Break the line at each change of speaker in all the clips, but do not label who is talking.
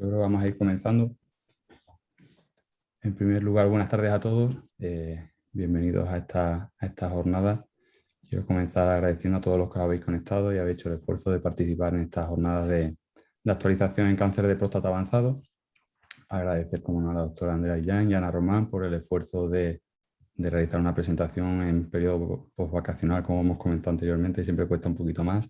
Yo creo que vamos a ir comenzando. En primer lugar, buenas tardes a todos. Bienvenidos a esta jornada. Quiero comenzar agradeciendo a todos los que os habéis conectado y habéis hecho el esfuerzo de participar en estas jornadas de actualización en cáncer de próstata avanzado. Agradecer, como no, a la doctora Andrea Illán y a Ana Román por el esfuerzo de realizar una presentación en periodo postvacacional, como hemos comentado anteriormente, siempre cuesta un poquito más.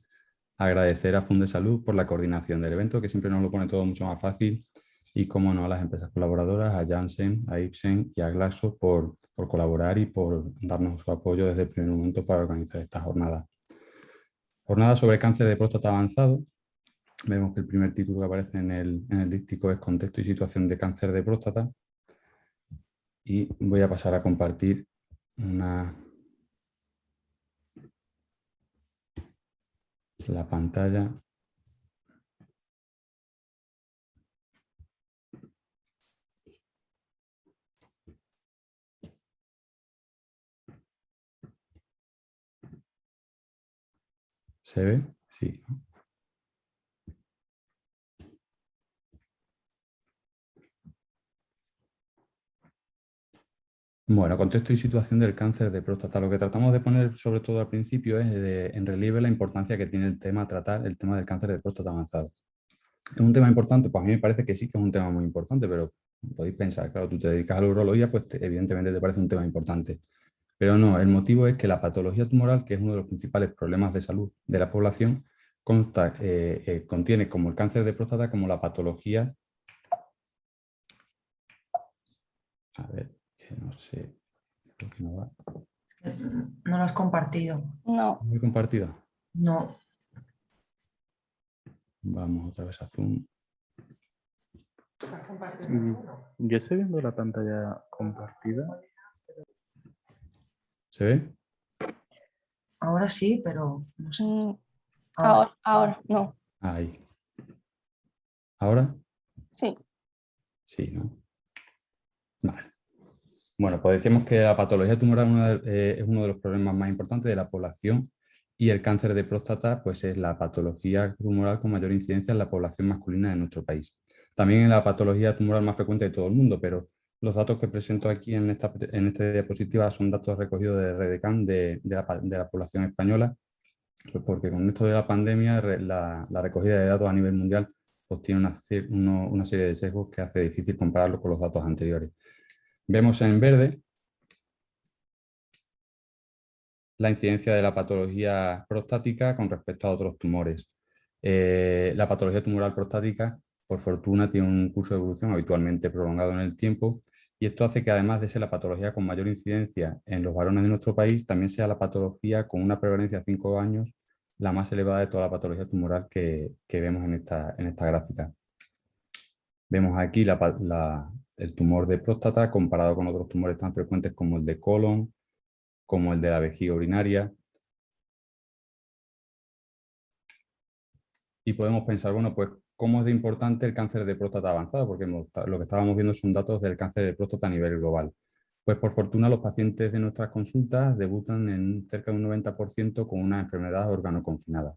Agradecer a Fundesalud por la coordinación del evento, que siempre nos lo pone todo mucho más fácil. Y, como no, a las empresas colaboradoras, a Janssen, a Ipsen y a Glaxo por colaborar y por darnos su apoyo desde el primer momento para organizar esta jornada. Jornada sobre cáncer de próstata avanzado. Vemos que el primer título que aparece en el díptico es Contexto y situación de cáncer de próstata. Y voy a pasar a compartir la pantalla. ¿Se ve? Sí. Bueno, contexto y situación del cáncer de próstata. Lo que tratamos de poner sobre todo al principio es en relieve la importancia que tiene el tema a tratar, el tema del cáncer de próstata avanzado. ¿Es un tema importante? Pues a mí me parece que sí que es un tema muy importante, pero podéis pensar, claro, tú te dedicas a la urología, pues evidentemente te parece un tema importante. Pero no, el motivo es que la patología tumoral, que es uno de los principales problemas de salud de la población, contiene como el cáncer de próstata como la patología. A ver, que no sé. Creo que no va.
No lo has compartido.
No.
¿Lo he compartido?
No.
Vamos otra vez a Zoom.
Yo estoy viendo la pantalla compartida.
¿Se ve?
Ahora sí, pero no sé.
Ahora, no.
Ahí. ¿Ahora?
Sí.
Sí, ¿no? Vale. Bueno, pues decíamos que la patología tumoral es uno de los problemas más importantes de la población y el cáncer de próstata pues es la patología tumoral con mayor incidencia en la población masculina de nuestro país. También es la patología tumoral más frecuente de todo el mundo, pero los datos que presento aquí en esta diapositiva son datos recogidos de Redecam de la población española, pues porque con esto de la pandemia la recogida de datos a nivel mundial pues tiene una serie de sesgos que hace difícil compararlo con los datos anteriores. Vemos en verde la incidencia de la patología prostática con respecto a otros tumores. La patología tumoral prostática, por fortuna, tiene un curso de evolución habitualmente prolongado en el tiempo y esto hace que, además de ser la patología con mayor incidencia en los varones de nuestro país, también sea la patología con una prevalencia a 5 años la más elevada de toda la patología tumoral que vemos en esta gráfica. Vemos aquí el tumor de próstata comparado con otros tumores tan frecuentes como el de colon, como el de la vejiga urinaria. Y podemos pensar, bueno, pues, ¿cómo es de importante el cáncer de próstata avanzado? Porque lo que estábamos viendo son datos del cáncer de próstata a nivel global. Pues, por fortuna, los pacientes de nuestras consultas debutan en cerca de un 90% con una enfermedad órgano-confinada.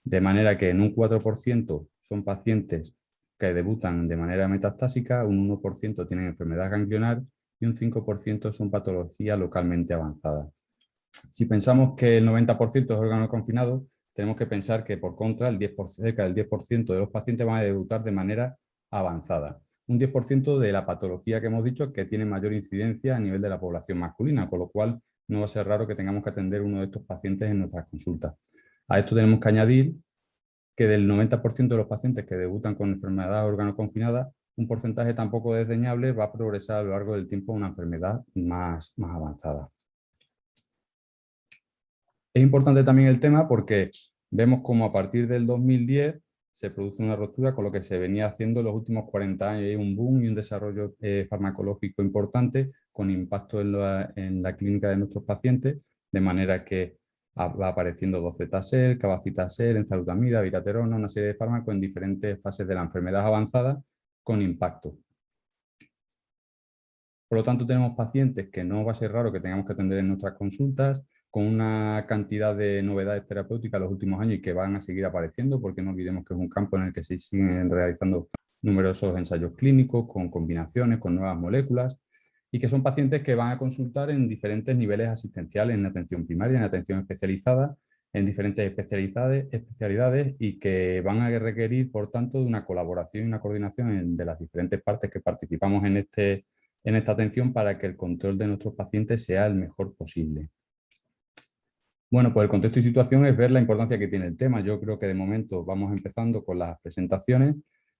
De manera que en un 4% son pacientes que debutan de manera metastásica, un 1% tienen enfermedad ganglionar y un 5% son patologías localmente avanzadas. Si pensamos que el 90% es órgano confinado, tenemos que pensar que, por contra, cerca del 10% de los pacientes van a debutar de manera avanzada. Un 10% de la patología que hemos dicho que tiene mayor incidencia a nivel de la población masculina, con lo cual no va a ser raro que tengamos que atender uno de estos pacientes en nuestras consultas. A esto tenemos que añadir que del 90% de los pacientes que debutan con enfermedad órgano confinada, un porcentaje tampoco desdeñable va a progresar a lo largo del tiempo a una enfermedad más avanzada. Es importante también el tema porque vemos como a partir del 2010 se produce una ruptura con lo que se venía haciendo en los últimos 40 años. Hay un boom y un desarrollo farmacológico importante con impacto en la clínica de nuestros pacientes, de manera que va apareciendo docetaxel, cabazitaxel, enzalutamida, viraterona, una serie de fármacos en diferentes fases de la enfermedad avanzada con impacto. Por lo tanto, tenemos pacientes que no va a ser raro que tengamos que atender en nuestras consultas, con una cantidad de novedades terapéuticas en los últimos años y que van a seguir apareciendo, porque no olvidemos que es un campo en el que se siguen realizando numerosos ensayos clínicos, con combinaciones, con nuevas moléculas, y que son pacientes que van a consultar en diferentes niveles asistenciales, en atención primaria, en atención especializada, en diferentes especialidades y que van a requerir, por tanto, de una colaboración y una coordinación de las diferentes partes que participamos en esta atención para que el control de nuestros pacientes sea el mejor posible. Bueno, pues el contexto y situación es ver la importancia que tiene el tema. Yo creo que de momento vamos empezando con las presentaciones,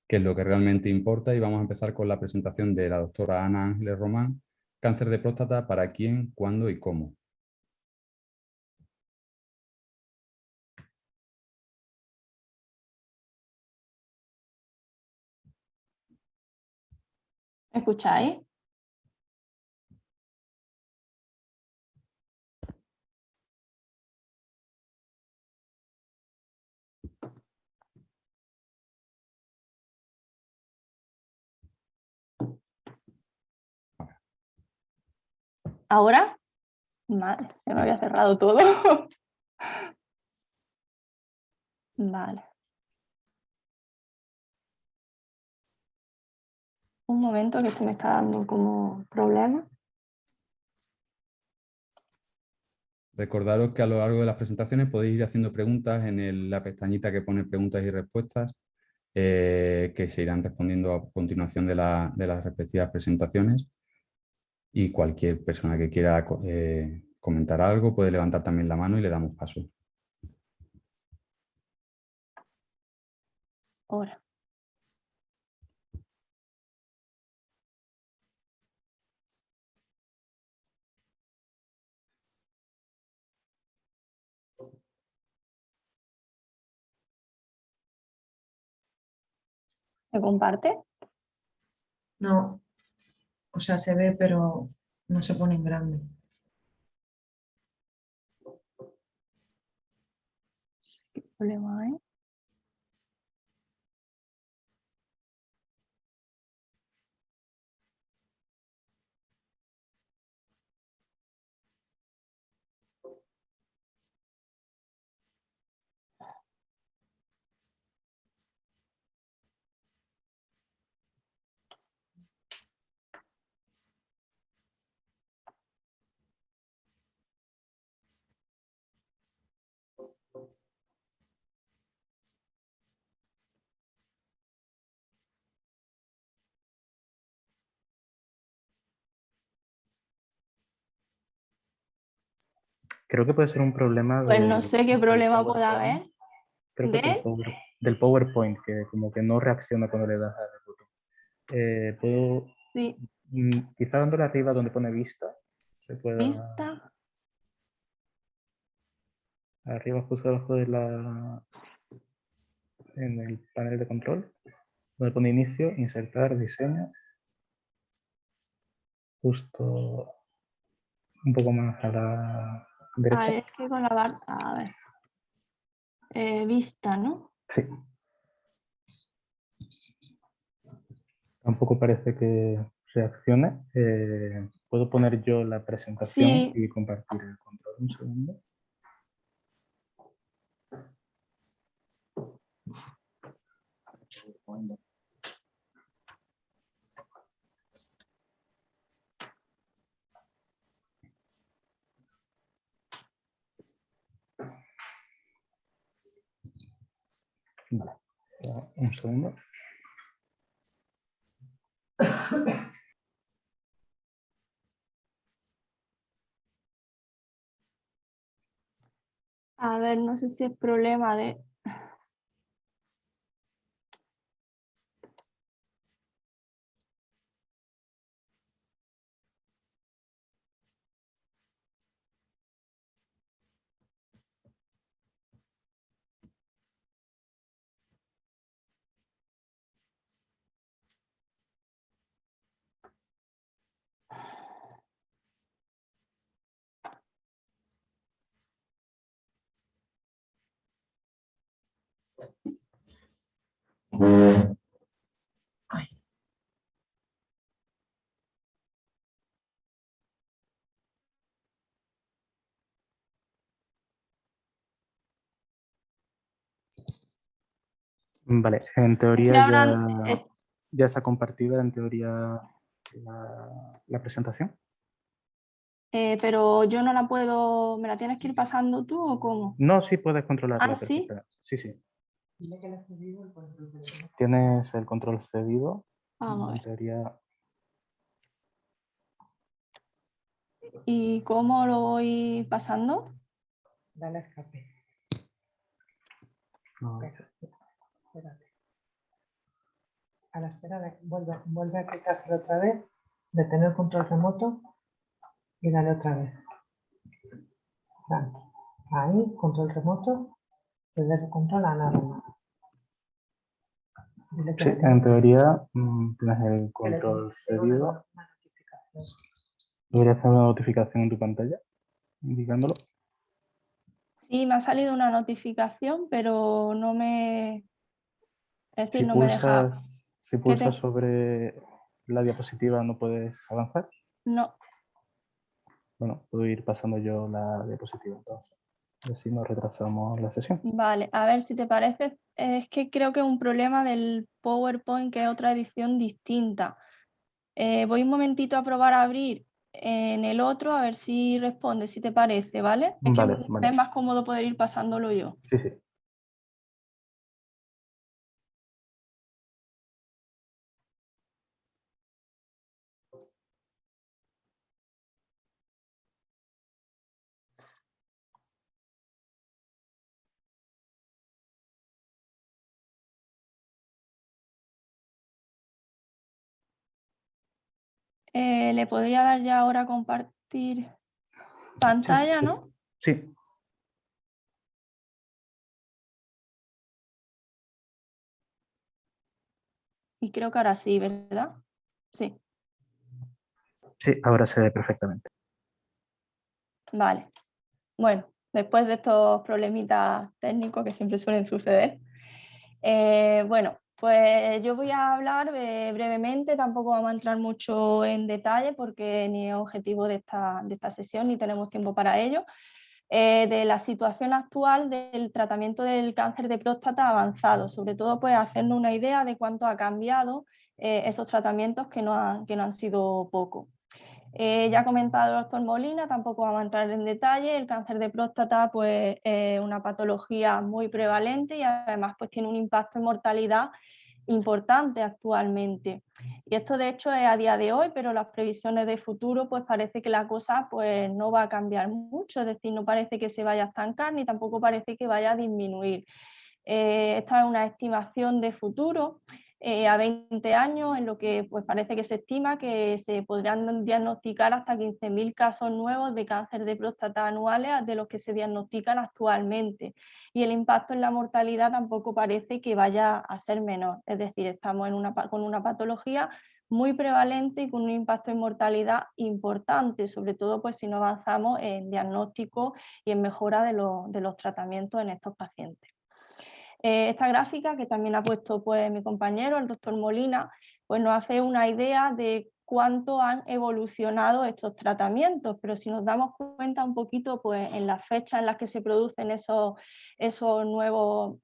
que es lo que realmente importa, y vamos a empezar con la presentación de la doctora Ana Ángeles Román, cáncer de próstata, para quién, cuándo y cómo.
¿Me escucháis? ¿Ahora? Vale, se me había cerrado todo. Vale. Un momento que esto me está dando como problema.
Recordaros que a lo largo de las presentaciones podéis ir haciendo preguntas en la pestañita que pone preguntas y respuestas, que se irán respondiendo a continuación de las respectivas presentaciones. Y cualquier persona que quiera comentar algo puede levantar también la mano y le damos paso.
Ahora. ¿Se comparte?
No, o sea, se ve, pero no se pone en grande.
¿Qué problema hay?
Creo que puede ser un problema
Pues no sé qué
del
problema pueda
PowerPoint.
haber.
Creo que del PowerPoint, que como que no reacciona cuando le das al botón. Puedo,
Sí,
quizá dándole arriba donde pone vista, se pueda,
vista.
arriba justo abajo de en el panel de control, donde pone inicio, insertar, diseño, justo un poco más a la
A
derecha.
ver, es que con la barra. A ver. Vista, ¿no?
Sí. Tampoco parece que reaccione. Puedo poner yo la presentación
Sí.
y compartir el control. Un segundo. Vale. Un segundo.
A ver, no sé si es problema de...
Ay,
Vale, en
Estoy
teoría
hablando,
ya... Ya está compartida en teoría la presentación.
Pero yo no la puedo, ¿me la tienes que ir pasando tú o cómo?
No, sí puedes controlarla
Ah, ¿sí?
perfectamente. Sí, sí. Tienes el control cedido.
Vamos a
En
ver.
teoría,
¿Y cómo lo voy pasando?
Dale a escape.
no,
Espérate. A la espera de vuelve a quitárselo otra vez, detener control remoto y dale otra vez. Dale. Ahí, control remoto, ceder el control a nada más. Dile que
sí,
le
en teoría tienes el
que le
control
tenga
cedido.
una notificación.
Debería hacer una notificación en tu pantalla indicándolo.
Sí, me ha salido una notificación, pero no me... Es decir,
Si
no me deja...
pulsas sobre la diapositiva no puedes avanzar.
No,
Bueno, puedo ir pasando yo la diapositiva entonces. Así no retrasamos la sesión.
vale, a ver si te parece. Es que creo que es un problema del PowerPoint, que es otra edición distinta. Voy un momentito a probar a abrir en el otro, a ver si responde, si te parece, ¿vale? Es que
Vale,
me es más cómodo poder ir pasándolo yo.
Sí, sí.
Le podría dar ya ahora a compartir pantalla,
Sí,
¿no?
sí.
Y creo que ahora sí, ¿verdad? Sí,
Sí, ahora se ve perfectamente.
vale. Bueno, después de estos problemitas técnicos que siempre suelen suceder, bueno, pues yo voy a hablar brevemente, tampoco vamos a entrar mucho en detalle porque ni es objetivo de esta sesión ni tenemos tiempo para ello, de la situación actual del tratamiento del cáncer de próstata avanzado, sobre todo pues hacernos una idea de cuánto ha cambiado esos tratamientos que no han sido poco. Ya ha comentado el doctor Molina, tampoco vamos a entrar en detalle, el cáncer de próstata pues, es una patología muy prevalente y además pues, tiene un impacto en mortalidad importante actualmente. Y esto de hecho es a día de hoy, pero las previsiones de futuro pues parece que la cosa pues, no va a cambiar mucho, es decir, no parece que se vaya a estancar ni tampoco parece que vaya a disminuir. Esta es una estimación de futuro a 20 años, en lo que pues, parece que se estima que se podrán diagnosticar hasta 15.000 casos nuevos de cáncer de próstata anuales de los que se diagnostican actualmente. Y el impacto en la mortalidad tampoco parece que vaya a ser menor. Es decir, estamos con una patología muy prevalente y con un impacto en mortalidad importante, sobre todo pues, si no avanzamos en diagnóstico y en mejora de los tratamientos en estos pacientes. Esta gráfica, que también ha puesto pues, mi compañero, el doctor Molina, pues nos hace una idea de cuánto han evolucionado estos tratamientos, pero si nos damos cuenta un poquito pues, en las fechas en las que se producen esos nuevos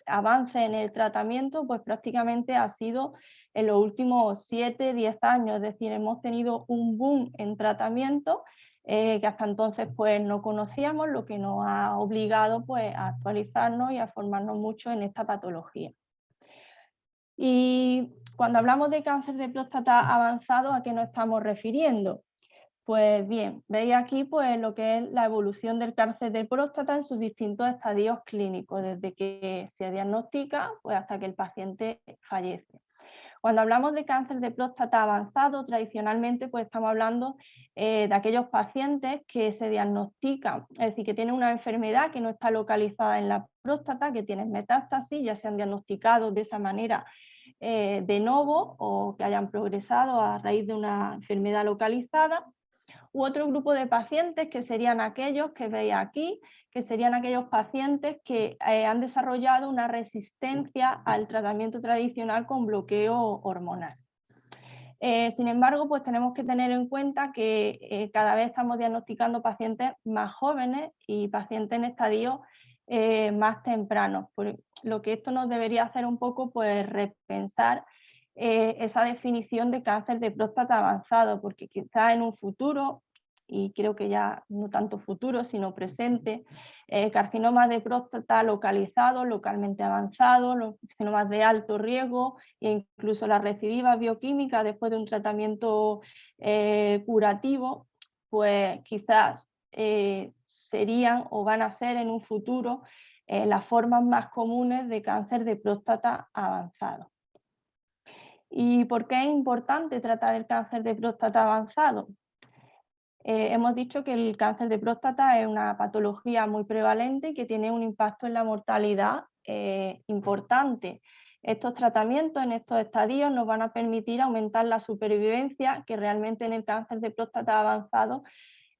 avances en el tratamiento, pues prácticamente ha sido en los últimos 7-10 años, es decir, hemos tenido un boom en tratamiento que hasta entonces pues, no conocíamos, lo que nos ha obligado pues, a actualizarnos y a formarnos mucho en esta patología. Y cuando hablamos de cáncer de próstata avanzado, ¿a qué nos estamos refiriendo? Pues bien, veis aquí pues, lo que es la evolución del cáncer de próstata en sus distintos estadios clínicos, desde que se diagnostica pues, hasta que el paciente fallece. Cuando hablamos de cáncer de próstata avanzado, tradicionalmente pues estamos hablando de aquellos pacientes que se diagnostican, es decir, que tienen una enfermedad que no está localizada en la próstata, que tienen metástasis, ya se han diagnosticado de esa manera de novo o que hayan progresado a raíz de una enfermedad localizada. U otro grupo de pacientes que serían aquellos que veis aquí, que serían aquellos pacientes que han desarrollado una resistencia al tratamiento tradicional con bloqueo hormonal. Sin embargo, pues tenemos que tener en cuenta que cada vez estamos diagnosticando pacientes más jóvenes y pacientes en estadios más tempranos, por lo que esto nos debería hacer un poco pues repensar esa definición de cáncer de próstata avanzado, porque quizá en un futuro, y creo que ya no tanto futuro, sino presente, carcinomas de próstata localizados, localmente avanzados, los carcinomas de alto riesgo e incluso las recidivas bioquímicas después de un tratamiento curativo, pues quizás serían o van a ser en un futuro las formas más comunes de cáncer de próstata avanzado. ¿Y por qué es importante tratar el cáncer de próstata avanzado? Hemos dicho que el cáncer de próstata es una patología muy prevalente y que tiene un impacto en la mortalidad importante. Estos tratamientos en estos estadios nos van a permitir aumentar la supervivencia, que realmente en el cáncer de próstata avanzado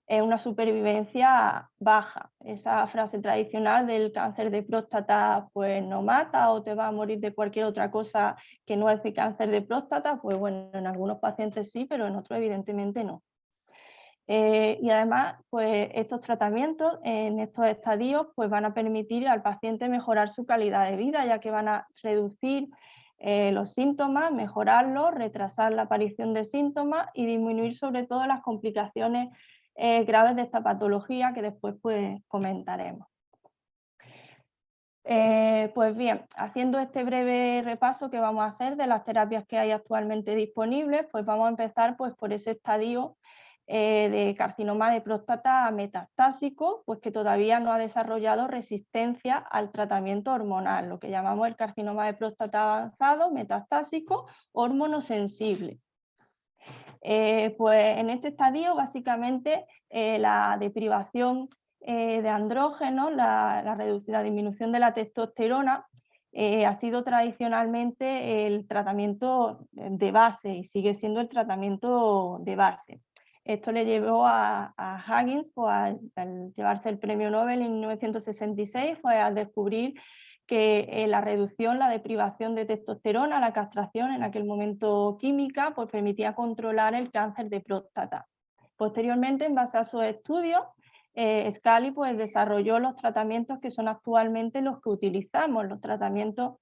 es una supervivencia baja. Esa frase tradicional del cáncer de próstata pues no mata o te va a morir de cualquier otra cosa que no es de cáncer de próstata, pues bueno, en algunos pacientes sí, pero en otros evidentemente no. Y además, pues estos tratamientos en estos estadios pues van a permitir al paciente mejorar su calidad de vida, ya que van a reducir los síntomas, mejorarlos, retrasar la aparición de síntomas y disminuir sobre todo las complicaciones graves de esta patología que después pues comentaremos. Pues bien, haciendo este breve repaso que vamos a hacer de las terapias que hay actualmente disponibles, pues vamos a empezar pues por ese estadio de carcinoma de próstata metastásico, pues que todavía no ha desarrollado resistencia al tratamiento hormonal, lo que llamamos el carcinoma de próstata avanzado, metastásico, hormonosensible. Pues en este estadio básicamente la deprivación de andrógenos, la disminución de la testosterona ha sido tradicionalmente el tratamiento de base y sigue siendo el tratamiento de base. Esto le llevó a Huggins, pues, al llevarse el premio Nobel en 1966, fue a descubrir que la reducción, la deprivación de testosterona, la castración en aquel momento química, pues permitía controlar el cáncer de próstata. Posteriormente, en base a sus estudios, Scali pues, desarrolló los tratamientos que son actualmente los que utilizamos, los tratamientos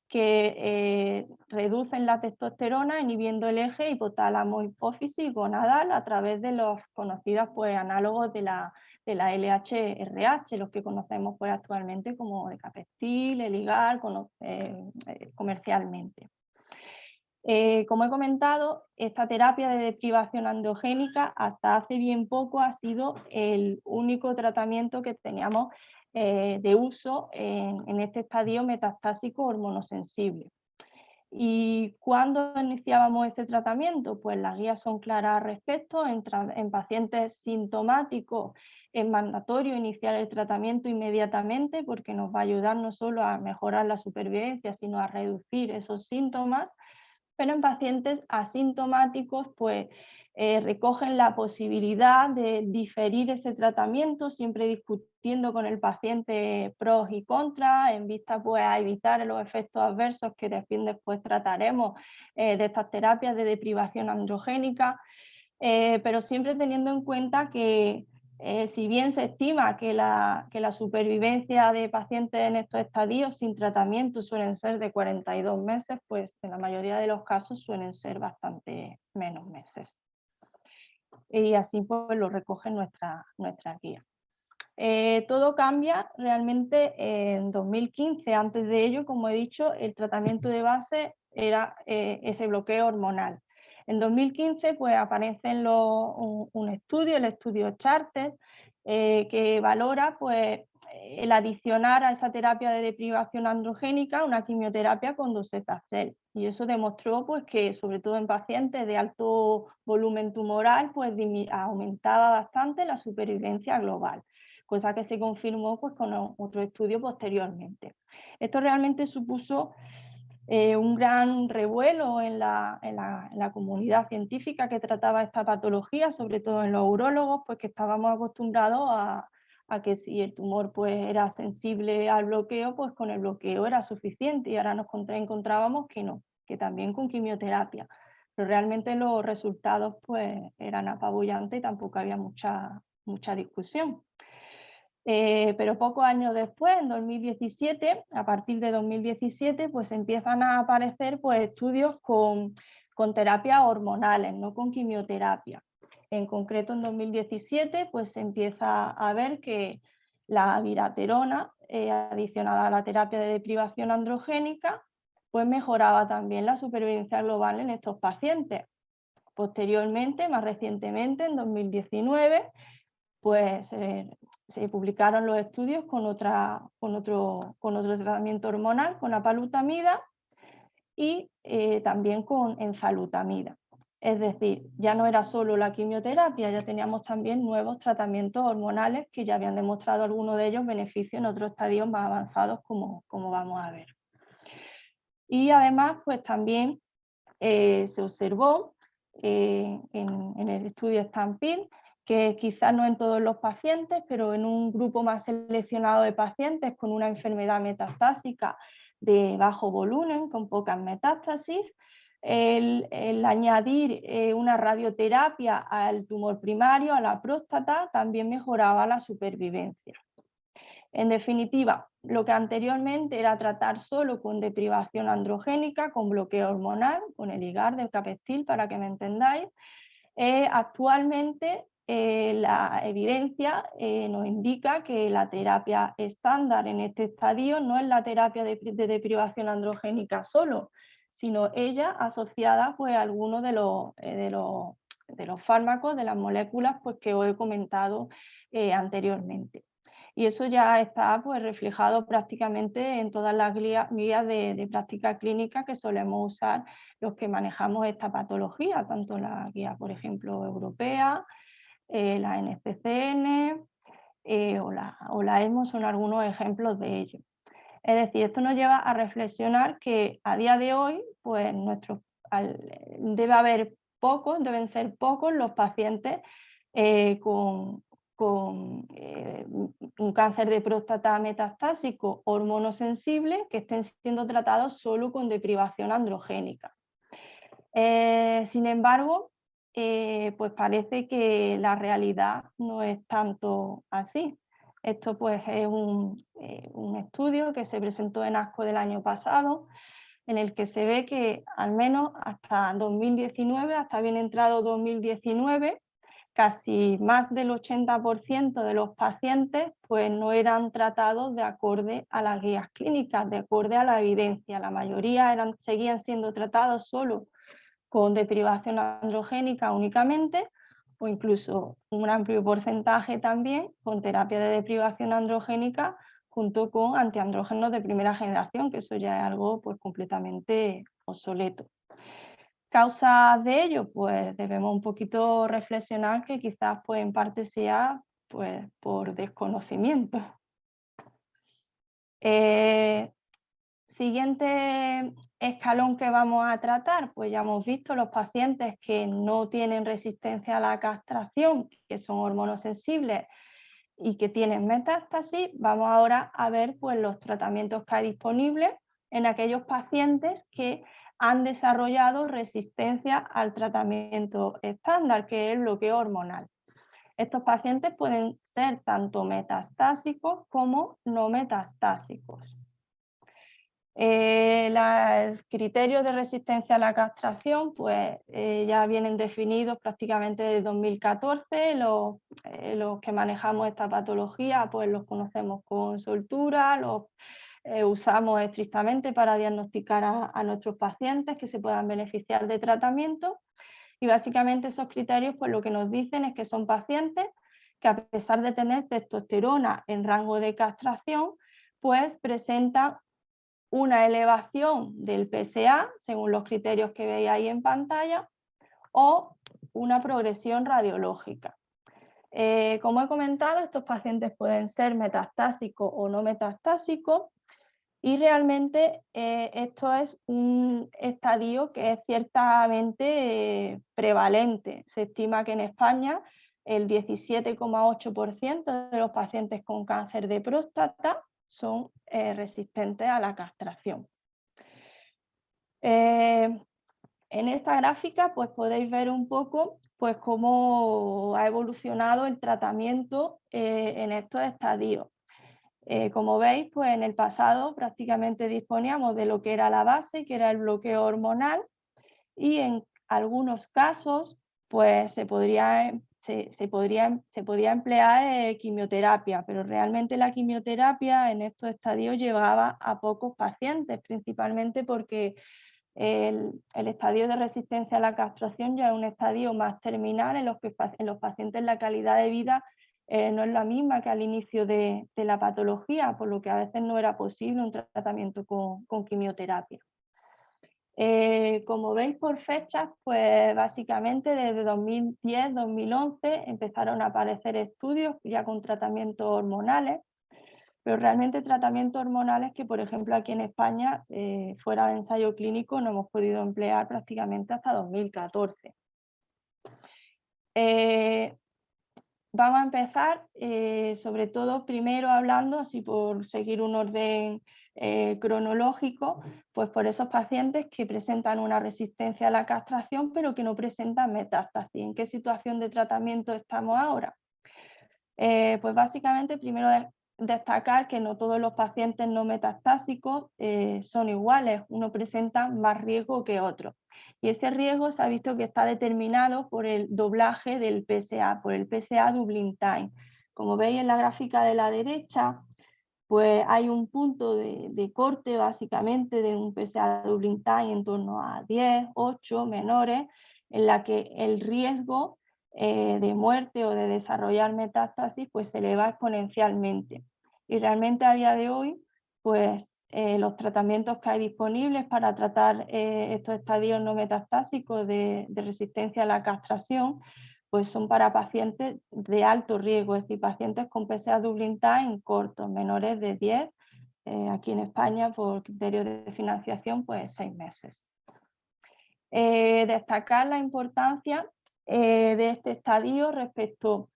que reducen la testosterona inhibiendo el eje hipotálamo-hipófisis gonadal a través de los conocidos pues, análogos de la LHRH, los que conocemos pues, actualmente como Decapeptyl, Eligar, comercialmente. Como he comentado, esta terapia de deprivación androgénica hasta hace bien poco ha sido el único tratamiento que teníamos de uso en este estadio metastásico hormonosensible. ¿Y cuándo iniciábamos ese tratamiento? Pues las guías son claras al respecto. En pacientes sintomáticos es mandatorio iniciar el tratamiento inmediatamente porque nos va a ayudar no solo a mejorar la supervivencia, sino a reducir esos síntomas. Pero en pacientes asintomáticos, pues recogen la posibilidad de diferir ese tratamiento, siempre discutiendo con el paciente pros y contras, en vista pues, a evitar los efectos adversos que después trataremos de estas terapias de deprivación androgénica, pero siempre teniendo en cuenta que si bien se estima que la supervivencia de pacientes en estos estadios sin tratamiento suelen ser de 42 meses, pues en la mayoría de los casos suelen ser bastante menos meses. Y así pues lo recogen nuestra guía. Todo cambia realmente en 2015. Antes de ello, como he dicho, el tratamiento de base era ese bloqueo hormonal. En 2015 pues, aparece un estudio, el estudio Charter, que valora pues, el adicionar a esa terapia de deprivación androgénica una quimioterapia con docetaxel. Y eso demostró pues, que, sobre todo en pacientes de alto volumen tumoral, pues, aumentaba bastante la supervivencia global, cosa que se confirmó pues, con otro estudio posteriormente. Esto realmente supuso un gran revuelo en la comunidad científica que trataba esta patología, sobre todo en los urólogos, pues que estábamos acostumbrados a que si el tumor pues, era sensible al bloqueo, pues con el bloqueo era suficiente, y ahora nos encontrábamos que no, que también con quimioterapia. Pero realmente los resultados pues, eran apabullantes y tampoco había mucha discusión. Pero pocos años después, en 2017, a partir de 2017, pues empiezan a aparecer pues, estudios con terapias hormonales, no con quimioterapia. En concreto, en 2017, pues se empieza a ver que la abiraterona, adicionada a la terapia de deprivación androgénica, pues mejoraba también la supervivencia global en estos pacientes. Posteriormente, más recientemente, en 2019, pues se publicaron los estudios con otro tratamiento hormonal, con apalutamida y también con enzalutamida. Es decir, ya no era solo la quimioterapia, ya teníamos también nuevos tratamientos hormonales que ya habían demostrado algunos de ellos beneficios en otros estadios más avanzados, como vamos a ver. Y además, pues también se observó en el estudio Stampede que quizás no en todos los pacientes, pero en un grupo más seleccionado de pacientes con una enfermedad metastásica de bajo volumen, con pocas metástasis, el añadir una radioterapia al tumor primario, a la próstata, también mejoraba la supervivencia. En definitiva, lo que anteriormente era tratar solo con deprivación androgénica, con bloqueo hormonal, con el IGAR del Capestil, para que me entendáis, actualmente la evidencia nos indica que la terapia estándar en este estadio no es la terapia de deprivación androgénica solo, sino ella asociada pues, a algunos de los fármacos, de las moléculas pues, que os he comentado anteriormente. Y eso ya está pues, reflejado prácticamente en todas las guías de práctica clínica que solemos usar los que manejamos esta patología, tanto la guía, por ejemplo, europea, la NCCN o la ESMO son algunos ejemplos de ello. Es decir, esto nos lleva a reflexionar que a día de hoy pues, deben ser pocos los pacientes con un cáncer de próstata metastásico hormonosensible que estén siendo tratados solo con deprivación androgénica. Sin embargo, pues parece que la realidad no es tanto así. Esto pues es un estudio que se presentó en ASCO del año pasado, en el que se ve que al menos hasta 2019, hasta bien entrado 2019, casi más del 80% de los pacientes pues, no eran tratados de acorde a las guías clínicas, de acorde a la evidencia. La mayoría seguían siendo tratados solo con deprivación androgénica únicamente, o incluso un amplio porcentaje también con terapia de deprivación androgénica junto con antiandrógenos de primera generación, que eso ya es algo pues, completamente obsoleto. Causas de ello, pues debemos un poquito reflexionar que quizás pues, en parte sea pues, por desconocimiento. Siguiente escalón que vamos a tratar, pues ya hemos visto los pacientes que no tienen resistencia a la castración, que son hormonosensibles y que tienen metástasis. Vamos ahora a ver pues, los tratamientos que hay disponibles en aquellos pacientes que han desarrollado resistencia al tratamiento estándar, que es el bloqueo hormonal. Estos pacientes pueden ser tanto metastásicos como no metastásicos. Los criterios de resistencia a la castración pues, ya vienen definidos prácticamente desde 2014. Los que manejamos esta patología pues, los conocemos con soltura, los usamos estrictamente para diagnosticar a nuestros pacientes que se puedan beneficiar de tratamiento. Y básicamente esos criterios pues, lo que nos dicen es que son pacientes que a pesar de tener testosterona en rango de castración, pues presentan una elevación del PSA, según los criterios que veis ahí en pantalla, o una progresión radiológica. Como he comentado, estos pacientes pueden ser metastásicos o no metastásicos, y realmente esto es un estadio que es ciertamente prevalente. Se estima que en España el 17,8% de los pacientes con cáncer de próstata son resistentes a la castración. En esta gráfica pues, podéis ver un poco pues cómo ha evolucionado el tratamiento en estos estadios. Como veis, pues en el pasado prácticamente disponíamos de lo que era la base, que era el bloqueo hormonal, y en algunos casos pues se podía emplear quimioterapia, pero realmente la quimioterapia en estos estadios llevaba a pocos pacientes, principalmente porque el estadio de resistencia a la castración ya es un estadio más terminal en los que en los pacientes la calidad de vida no es la misma que al inicio de la patología, por lo que a veces no era posible un tratamiento con quimioterapia. Como veis por fechas, pues básicamente desde 2010-2011 empezaron a aparecer estudios ya con tratamientos hormonales, pero realmente tratamientos hormonales que, por ejemplo, aquí en España, fuera de ensayo clínico, no hemos podido emplear prácticamente hasta 2014. Vamos a empezar, sobre todo, primero hablando, así por seguir un orden cronológico, pues por esos pacientes que presentan una resistencia a la castración, pero que no presentan metástasis. ¿En qué situación de tratamiento estamos ahora? Pues básicamente, primero destacar que no todos los pacientes no metastásicos son iguales, uno presenta más riesgo que otro. Y ese riesgo se ha visto que está determinado por el doblaje del PSA, por el PSA Doubling Time. Como veis en la gráfica de la derecha, pues hay un punto de corte básicamente de un PSA Doubling Time en torno a 10, 8 menores, en la que el riesgo de muerte o de desarrollar metástasis pues se eleva exponencialmente. Y realmente a día de hoy pues los tratamientos que hay disponibles para tratar estos estadios no metastásicos de resistencia a la castración pues son para pacientes de alto riesgo, es decir, pacientes con PSA Doubling Time cortos, menores de 10, aquí en España por criterios de financiación pues 6 meses. Destacar la importancia de este estadio respecto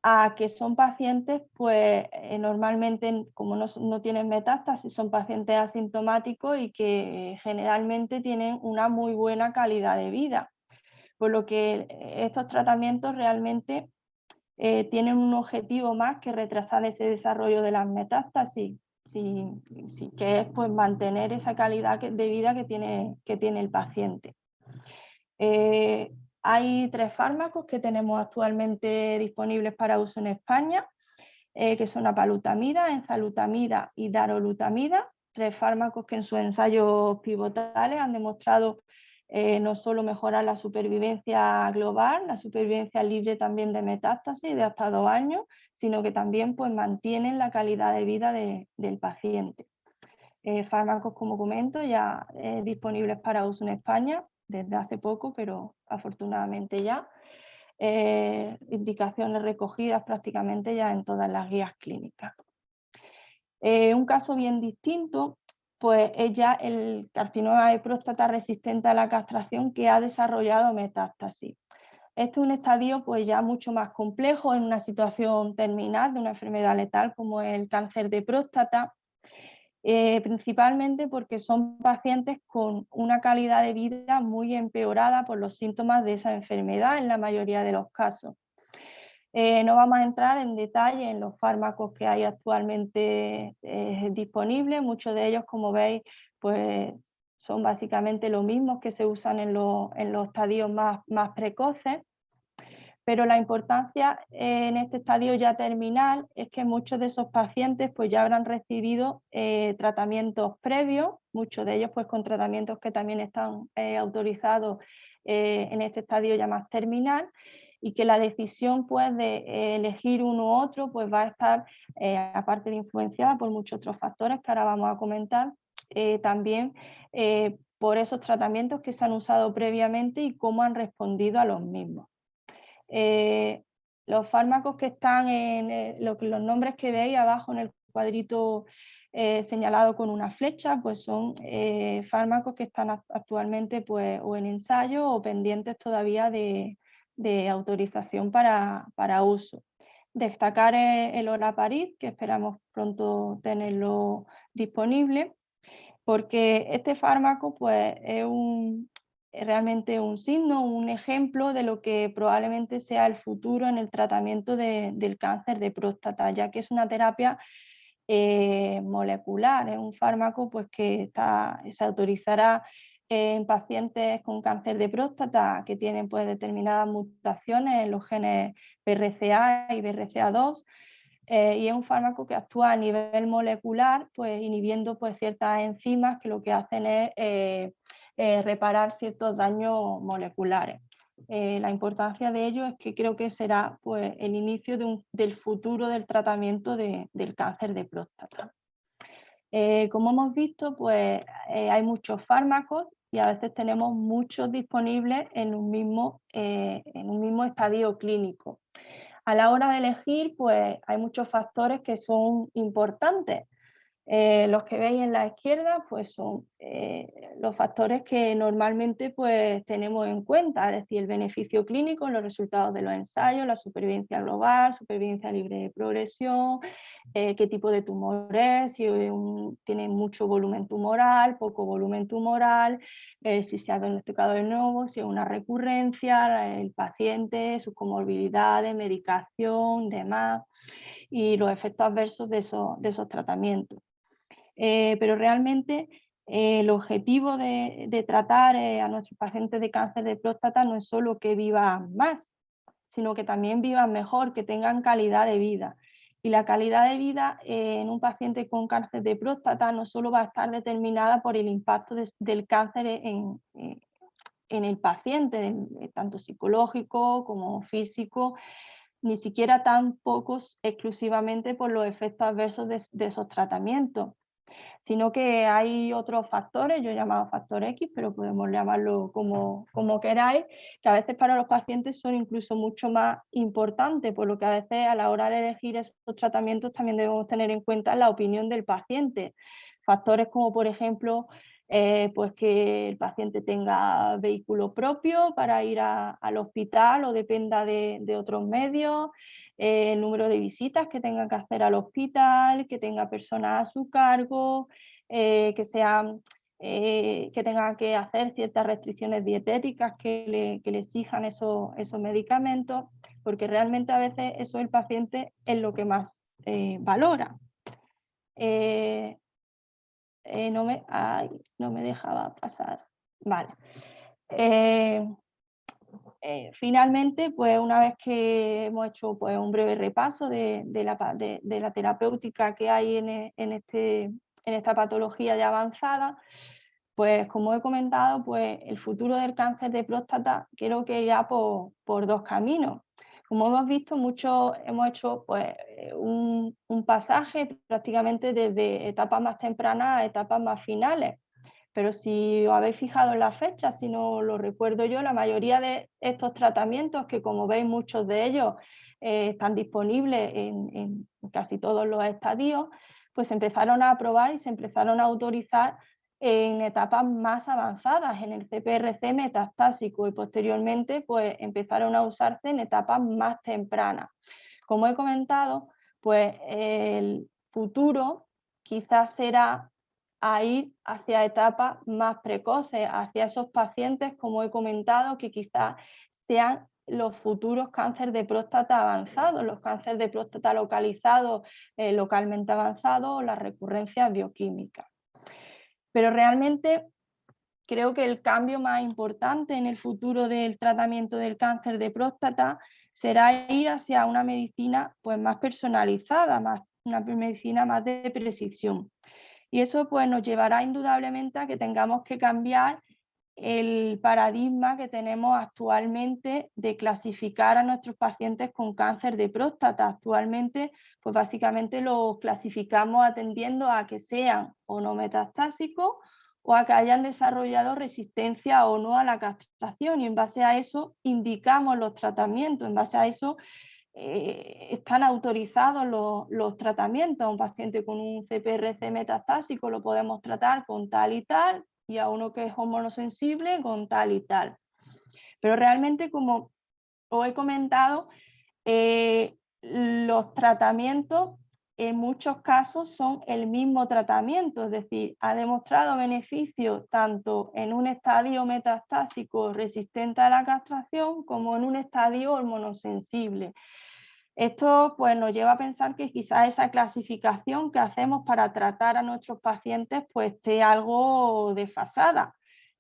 a que son pacientes, pues normalmente como no tienen metástasis, son pacientes asintomáticos y que generalmente tienen una muy buena calidad de vida, por lo que estos tratamientos realmente tienen un objetivo más que retrasar ese desarrollo de las metástasis, que es pues mantener esa calidad de vida que tiene el paciente. Hay 3 fármacos que tenemos actualmente disponibles para uso en España, que son apalutamida, enzalutamida y darolutamida, 3 fármacos que en sus ensayos pivotales han demostrado no solo mejorar la supervivencia global, la supervivencia libre también de metástasis de hasta 2 años, sino que también pues, mantienen la calidad de vida del paciente. Fármacos, como comento, ya disponibles para uso en España desde hace poco, pero afortunadamente ya. Indicaciones recogidas prácticamente ya en todas las guías clínicas. Un caso bien distinto pues es ya el carcinoma de próstata resistente a la castración que ha desarrollado metástasis. Este es un estadio pues ya mucho más complejo en una situación terminal de una enfermedad letal como el cáncer de próstata, principalmente porque son pacientes con una calidad de vida muy empeorada por los síntomas de esa enfermedad en la mayoría de los casos. No vamos a entrar en detalle en los fármacos que hay actualmente disponibles, muchos de ellos, como veis, pues son básicamente los mismos que se usan en los estadios más precoces, pero la importancia en este estadio ya terminal es que muchos de esos pacientes pues ya habrán recibido tratamientos previos, muchos de ellos pues con tratamientos que también están autorizados en este estadio ya más terminal, y que la decisión pues de elegir uno u otro pues va a estar, aparte de influenciada por muchos otros factores que ahora vamos a comentar, también por esos tratamientos que se han usado previamente y cómo han respondido a los mismos. Los fármacos que están en los nombres que veis abajo en el cuadrito señalado con una flecha, pues son fármacos que están actualmente pues, o en ensayo o pendientes todavía de autorización para uso. Destacar el olaparib, que esperamos pronto tenerlo disponible, porque este fármaco pues, es un realmente un signo, un ejemplo de lo que probablemente sea el futuro en el tratamiento del cáncer de próstata, ya que es una terapia molecular, es un fármaco pues, que se autorizará en pacientes con cáncer de próstata que tienen pues, determinadas mutaciones en los genes BRCA y BRCA2, y es un fármaco que actúa a nivel molecular, pues, inhibiendo pues, ciertas enzimas que lo que hacen es reparar ciertos daños moleculares. La importancia de ello es que creo que será pues, el inicio del futuro del tratamiento del cáncer de próstata. Como hemos visto, pues, hay muchos fármacos y a veces tenemos muchos disponibles en un mismo estadio clínico. A la hora de elegir, pues hay muchos factores que son importantes. Los que veis en la izquierda pues son los factores que normalmente pues, tenemos en cuenta, es decir, el beneficio clínico, los resultados de los ensayos, la supervivencia global, supervivencia libre de progresión, qué tipo de tumor es, si tiene mucho volumen tumoral, poco volumen tumoral, si se ha diagnosticado de nuevo, si es una recurrencia, el paciente, sus comorbilidades, medicación, demás, y los efectos adversos de esos tratamientos. Pero realmente el objetivo de tratar a nuestros pacientes de cáncer de próstata no es solo que vivan más, sino que también vivan mejor, que tengan calidad de vida. Y la calidad de vida en un paciente con cáncer de próstata no solo va a estar determinada por el impacto del cáncer en el paciente, tanto psicológico como físico, ni siquiera tampoco exclusivamente por los efectos adversos de esos tratamientos, sino que hay otros factores, yo he llamado factor X, pero podemos llamarlo como queráis, que a veces para los pacientes son incluso mucho más importantes, por lo que a veces a la hora de elegir esos tratamientos también debemos tener en cuenta la opinión del paciente. Factores como, por ejemplo, pues que el paciente tenga vehículo propio para ir al hospital o dependa de otros medios, el número de visitas que tenga que hacer al hospital, que tenga personas a su cargo, que tenga que hacer ciertas restricciones dietéticas que le exijan esos medicamentos, porque realmente a veces eso el paciente es lo que más valora. No me dejaba pasar. Vale. Finalmente, pues una vez que hemos hecho pues, un breve repaso de la terapéutica que hay en esta patología ya avanzada, pues como he comentado, pues el futuro del cáncer de próstata creo que irá por dos caminos. Como hemos visto, hemos hecho pues, un pasaje prácticamente desde etapas más tempranas a etapas más finales. Pero si os habéis fijado en las fechas, si no lo recuerdo yo, la mayoría de estos tratamientos, que como veis muchos de ellos están disponibles en casi todos los estadios, pues se empezaron a aprobar y se empezaron a autorizar en etapas más avanzadas, en el CPRC metastásico, y posteriormente pues empezaron a usarse en etapas más tempranas. Como he comentado, pues el futuro quizás será a ir hacia etapas más precoces, hacia esos pacientes, como he comentado, que quizás sean los futuros cánceres de próstata avanzados, los cánceres de próstata localizados, localmente avanzados, o las recurrencias bioquímicas. Pero realmente creo que el cambio más importante en el futuro del tratamiento del cáncer de próstata será ir hacia una medicina pues, más personalizada, una medicina más de precisión. Y eso pues, nos llevará indudablemente a que tengamos que cambiar el paradigma que tenemos actualmente de clasificar a nuestros pacientes con cáncer de próstata. Actualmente, pues básicamente los clasificamos atendiendo a que sean o no metastásicos o a que hayan desarrollado resistencia o no a la castración, y en base a eso indicamos los tratamientos, en base a eso están autorizados los tratamientos. A un paciente con un CPRC metastásico lo podemos tratar con tal y tal, y a uno que es hormonosensible con tal y tal. Pero realmente, como os he comentado, los tratamientos en muchos casos son el mismo tratamiento, es decir, ha demostrado beneficio tanto en un estadio metastásico resistente a la castración como en un estadio hormonosensible. Esto pues, nos lleva a pensar que quizás esa clasificación que hacemos para tratar a nuestros pacientes pues, esté algo desfasada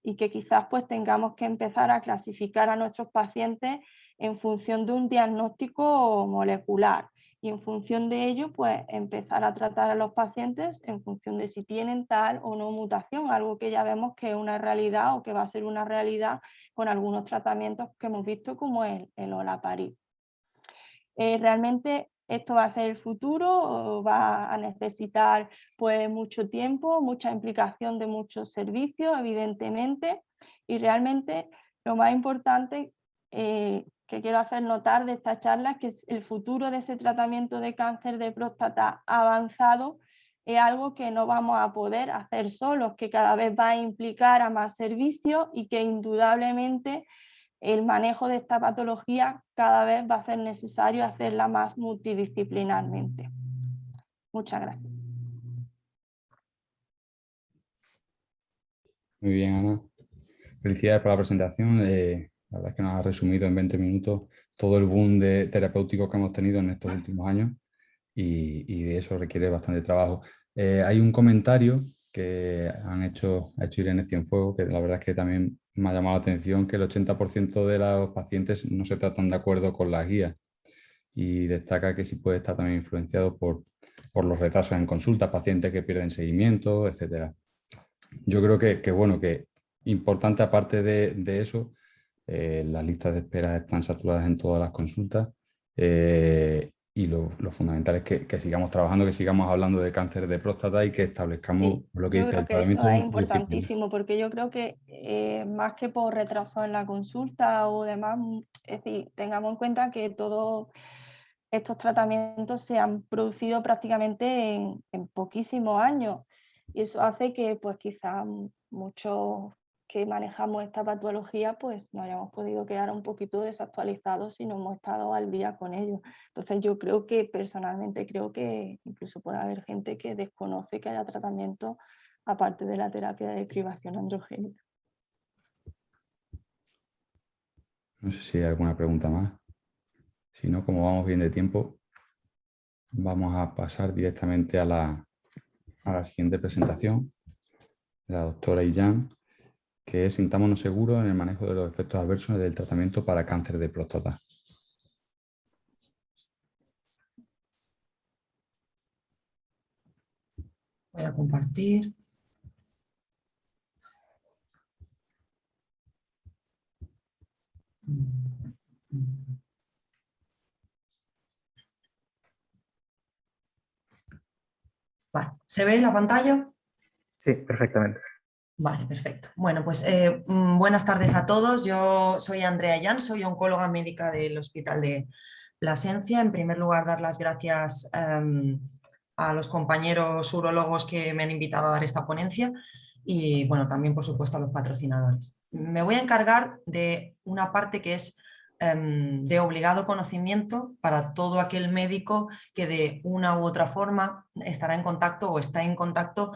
y que quizás pues, tengamos que empezar a clasificar a nuestros pacientes en función de un diagnóstico molecular. Y en función de ello, pues empezar a tratar a los pacientes en función de si tienen tal o no mutación, algo que ya vemos que es una realidad o que va a ser una realidad con algunos tratamientos que hemos visto como el olaparib. Realmente esto va a ser el futuro, o va a necesitar pues mucho tiempo, mucha implicación de muchos servicios, evidentemente, y realmente lo más importante que quiero hacer notar de esta charla es que el futuro de ese tratamiento de cáncer de próstata avanzado es algo que no vamos a poder hacer solos, que cada vez va a implicar a más servicios y que indudablemente el manejo de esta patología cada vez va a ser necesario hacerla más multidisciplinarmente. Muchas gracias.
Muy bien, Ana. Felicidades por la presentación. La verdad es que nos ha resumido en 20 minutos todo el boom terapéutico que hemos tenido en estos últimos años y de eso requiere bastante trabajo. Hay un comentario que ha hecho Irene Cienfuegos, que la verdad es que también me ha llamado la atención, que el 80% de los pacientes no se tratan de acuerdo con las guías y destaca que sí puede estar también influenciado por los retrasos en consultas, pacientes que pierden seguimiento, etc. Yo creo que bueno, que importante aparte de eso, las listas de espera están saturadas en todas las consultas y lo fundamental es que sigamos trabajando, que sigamos hablando de cáncer de próstata y que establezcamos lo que
yo
dice
creo
el
que
tratamiento
eso es
multidisciplinar.
importantísimo porque yo creo que más que por retraso en la consulta o demás, es decir, tengamos en cuenta que todos estos tratamientos se han producido prácticamente en poquísimos años y eso hace que pues quizás muchos que manejamos esta patología pues nos hayamos podido quedar un poquito desactualizados si no hemos estado al día con ello. Entonces yo creo que personalmente creo que incluso puede haber gente que desconoce que haya tratamiento aparte de la terapia de cribación androgénica.
No sé si hay alguna pregunta más. Si no, como vamos bien de tiempo, vamos a pasar directamente a la siguiente presentación, la doctora Illán, que es Sintámonos seguros en el manejo de los efectos adversos del tratamiento para cáncer de próstata.
Voy a compartir. Vale, ¿se ve la pantalla?
Sí, perfectamente.
Vale, perfecto. Bueno, pues buenas tardes a todos. Yo soy Andrea Illán, soy oncóloga médica del Hospital de Plasencia. En primer lugar, dar las gracias a los compañeros urólogos que me han invitado a dar esta ponencia y, bueno, también, por supuesto, a los patrocinadores. Me voy a encargar de una parte que es de obligado conocimiento para todo aquel médico que de una u otra forma estará en contacto o está en contacto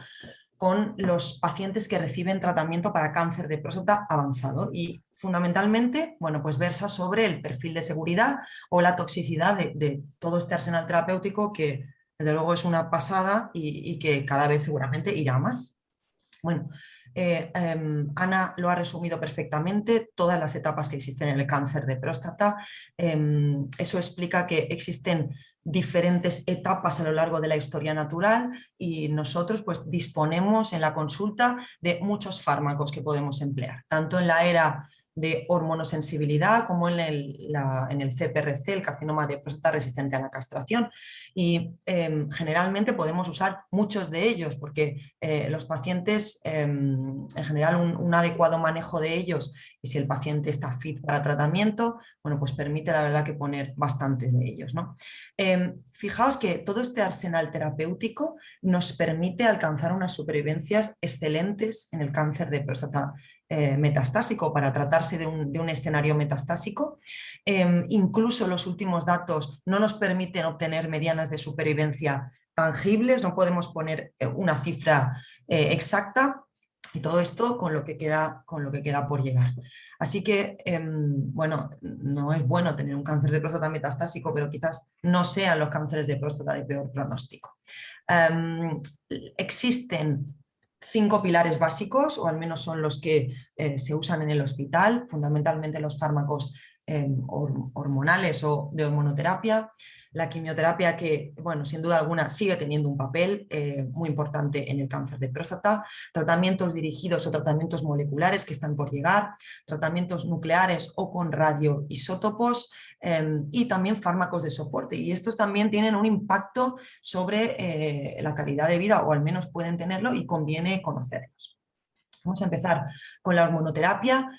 con los pacientes que reciben tratamiento para cáncer de próstata avanzado y fundamentalmente, bueno, pues versa sobre el perfil de seguridad o la toxicidad de todo este arsenal terapéutico que desde luego es una pasada y que cada vez seguramente irá más. Bueno, Ana lo ha resumido perfectamente, todas las etapas que existen en el cáncer de próstata. Eso explica que existen diferentes etapas a lo largo de la historia natural y nosotros pues disponemos en la consulta de muchos fármacos que podemos emplear, tanto en la era de hormonosensibilidad como en el CPRC, el carcinoma de próstata resistente a la castración. Y generalmente podemos usar muchos de ellos porque los pacientes, en general un adecuado manejo de ellos y si el paciente está fit para tratamiento, bueno, pues permite la verdad que poner bastantes de ellos, ¿no? Fijaos que todo este arsenal terapéutico nos permite alcanzar unas supervivencias excelentes en el cáncer de próstata metastásico, para tratarse de un escenario metastásico. Incluso los últimos datos no nos permiten obtener medianas de supervivencia tangibles, no podemos poner una cifra exacta, y todo esto con lo que queda por llegar. Así que, bueno, no es bueno tener un cáncer de próstata metastásico, pero quizás no sean los cánceres de próstata de peor pronóstico. Existen 5 pilares básicos, o al menos son los que se usan en el hospital, fundamentalmente los fármacos hormonales o de hormonoterapia, la quimioterapia que, bueno, sin duda alguna sigue teniendo un papel muy importante en el cáncer de próstata, tratamientos dirigidos o tratamientos moleculares que están por llegar, tratamientos nucleares o con radioisótopos y también fármacos de soporte, y estos también tienen un impacto sobre la calidad de vida, o al menos pueden tenerlo, y conviene conocerlos. Vamos a empezar con la hormonoterapia.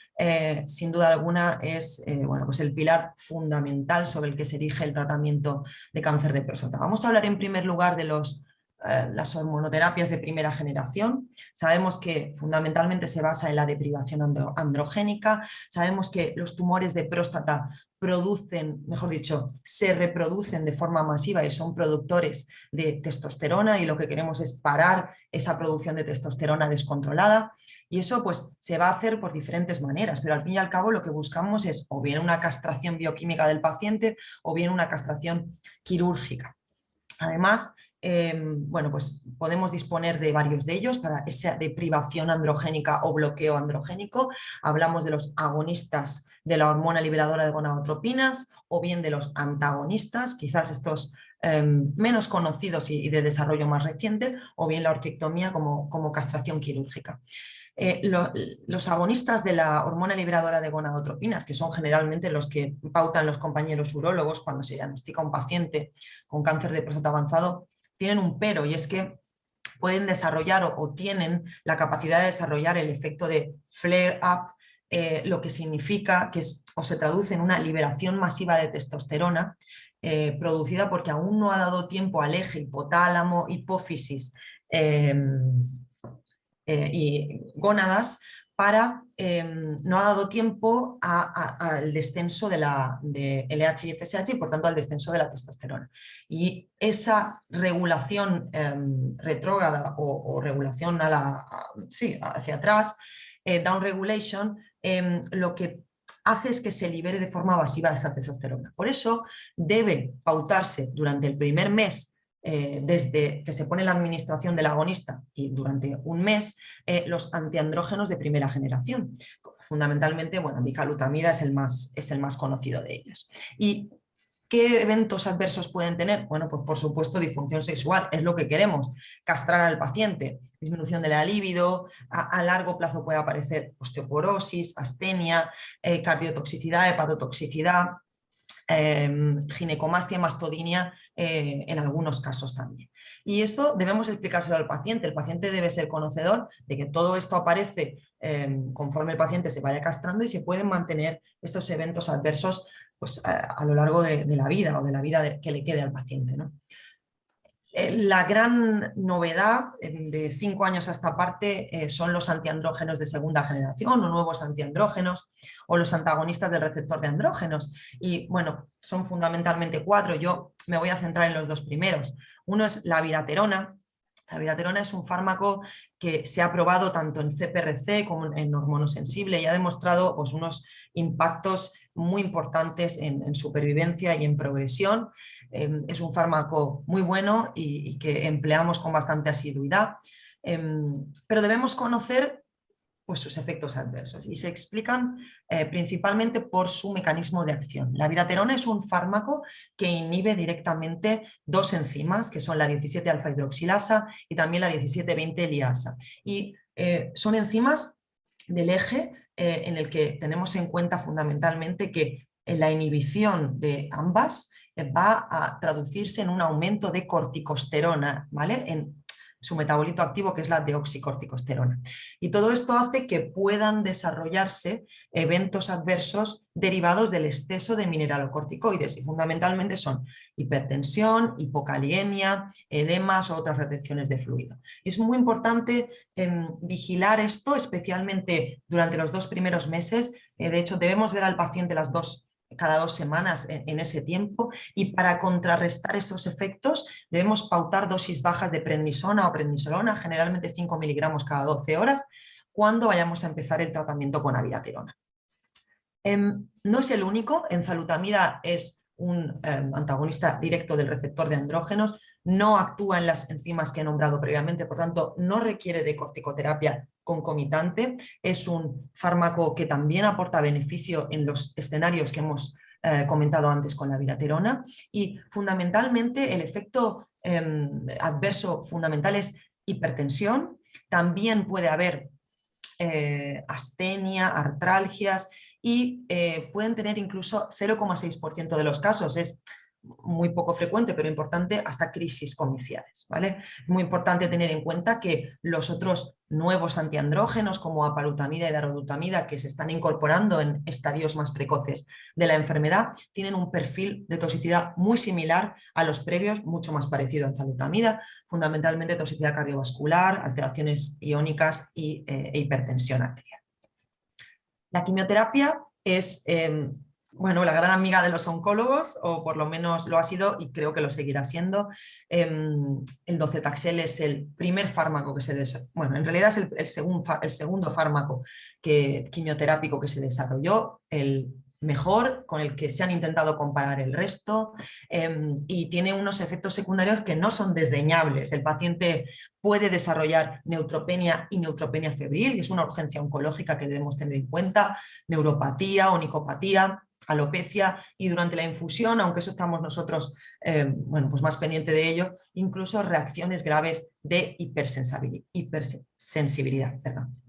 Sin duda alguna es bueno, pues el pilar fundamental sobre el que se erige el tratamiento de cáncer de próstata. Vamos a hablar en primer lugar de las hormonoterapias de primera generación. Sabemos que fundamentalmente se basa en la deprivación androgénica. Sabemos que los tumores de próstata producen, mejor dicho, se reproducen de forma masiva y son productores de testosterona, y lo que queremos es parar esa producción de testosterona descontrolada, y eso pues se va a hacer por diferentes maneras, pero al fin y al cabo lo que buscamos es o bien una castración bioquímica del paciente o bien una castración quirúrgica. Además, bueno, pues podemos disponer de varios de ellos para esa deprivación androgénica o bloqueo androgénico. Hablamos de los agonistas de la hormona liberadora de gonadotropinas, o bien de los antagonistas, quizás estos menos conocidos y de desarrollo más reciente, o bien la orquiectomía como castración quirúrgica. Los agonistas de la hormona liberadora de gonadotropinas, que son generalmente los que pautan los compañeros urólogos cuando se diagnostica un paciente con cáncer de próstata avanzado, tienen un pero, y es que pueden desarrollar o tienen la capacidad de desarrollar el efecto de flare-up, lo que significa que o se traduce en una liberación masiva de testosterona producida porque aún no ha dado tiempo al eje hipotálamo, hipófisis y gónadas para, no ha dado tiempo al descenso de LH y FSH, y por tanto al descenso de la testosterona. Y esa regulación retrógrada o regulación hacia atrás, down regulation, lo que hace es que se libere de forma masiva esa testosterona. Por eso debe pautarse durante el primer mes, desde que se pone la administración del agonista y durante un mes, los antiandrógenos de primera generación. Fundamentalmente, bueno, bicalutamida es el más conocido de ellos. ¿Y qué eventos adversos pueden tener? Bueno, pues por supuesto disfunción sexual, es lo que queremos, castrar al paciente, disminución de la libido, a largo plazo puede aparecer osteoporosis, astenia, cardiotoxicidad, hepatotoxicidad, ginecomastia, mastodinia en algunos casos también. Y esto debemos explicárselo al paciente. El paciente debe ser conocedor de que todo esto aparece conforme el paciente se vaya castrando, y se pueden mantener estos eventos adversos pues, a lo largo de la vida, o de la vida que le quede al paciente, ¿no? La gran novedad de 5 años a esta parte son los antiandrógenos de segunda generación, o nuevos antiandrógenos, o los antagonistas del receptor de andrógenos. Y bueno, son fundamentalmente 4, yo me voy a centrar en los 2 primeros. Uno es la viraterona. La viraterona es un fármaco que se ha probado tanto en CPRC como en hormonosensible, y ha demostrado pues, unos impactos muy importantes en supervivencia y en progresión. Es un fármaco muy bueno y que empleamos con bastante asiduidad, pero debemos conocer pues, sus efectos adversos, y se explican principalmente por su mecanismo de acción. La viraterona es un fármaco que inhibe directamente 2 enzimas, que son la 17-alfa-hidroxilasa y también la 17-20-liasa, y son enzimas del eje en el que tenemos en cuenta fundamentalmente que la inhibición de ambas va a traducirse en un aumento de corticosterona, ¿vale? En su metabolito activo, que es la deoxicorticosterona. Y todo esto hace que puedan desarrollarse eventos adversos derivados del exceso de mineralocorticoides, y fundamentalmente son hipertensión, hipokaliemia, edemas o otras retenciones de fluido. Es muy importante vigilar esto, especialmente durante los 2 primeros meses. De hecho, debemos ver al paciente las 2 cada 2 semanas en ese tiempo, y para contrarrestar esos efectos debemos pautar dosis bajas de prednisona o prednisolona, generalmente 5 miligramos cada 12 horas, cuando vayamos a empezar el tratamiento con abiraterona. No es el único, enzalutamida es un antagonista directo del receptor de andrógenos, no actúa en las enzimas que he nombrado previamente, por tanto no requiere de corticoterapia concomitante, es un fármaco que también aporta beneficio en los escenarios que hemos comentado antes con la abiraterona, y fundamentalmente el efecto adverso fundamental es hipertensión, también puede haber astenia, artralgias, y pueden tener incluso 0,6% de los casos, es muy poco frecuente, pero importante, hasta crisis comiciales, ¿vale? Muy importante tener en cuenta que los otros nuevos antiandrógenos como apalutamida y darolutamida, que se están incorporando en estadios más precoces de la enfermedad, tienen un perfil de toxicidad muy similar a los previos, mucho más parecido a enzalutamida, fundamentalmente toxicidad cardiovascular, alteraciones iónicas e hipertensión arterial. La quimioterapia es bueno, la gran amiga de los oncólogos, o por lo menos lo ha sido y creo que lo seguirá siendo. El docetaxel es el primer fármaco que se desarrolló, bueno, en realidad es el segundo fármaco quimioterápico que se desarrolló, el mejor, con el que se han intentado comparar el resto, y tiene unos efectos secundarios que no son desdeñables. El paciente puede desarrollar neutropenia y neutropenia febril, y es una urgencia oncológica que debemos tener en cuenta, neuropatía, onicopatía, alopecia, y durante la infusión, aunque eso estamos nosotros bueno, pues más pendiente de ello, incluso reacciones graves de hipersensibilidad. Perdón.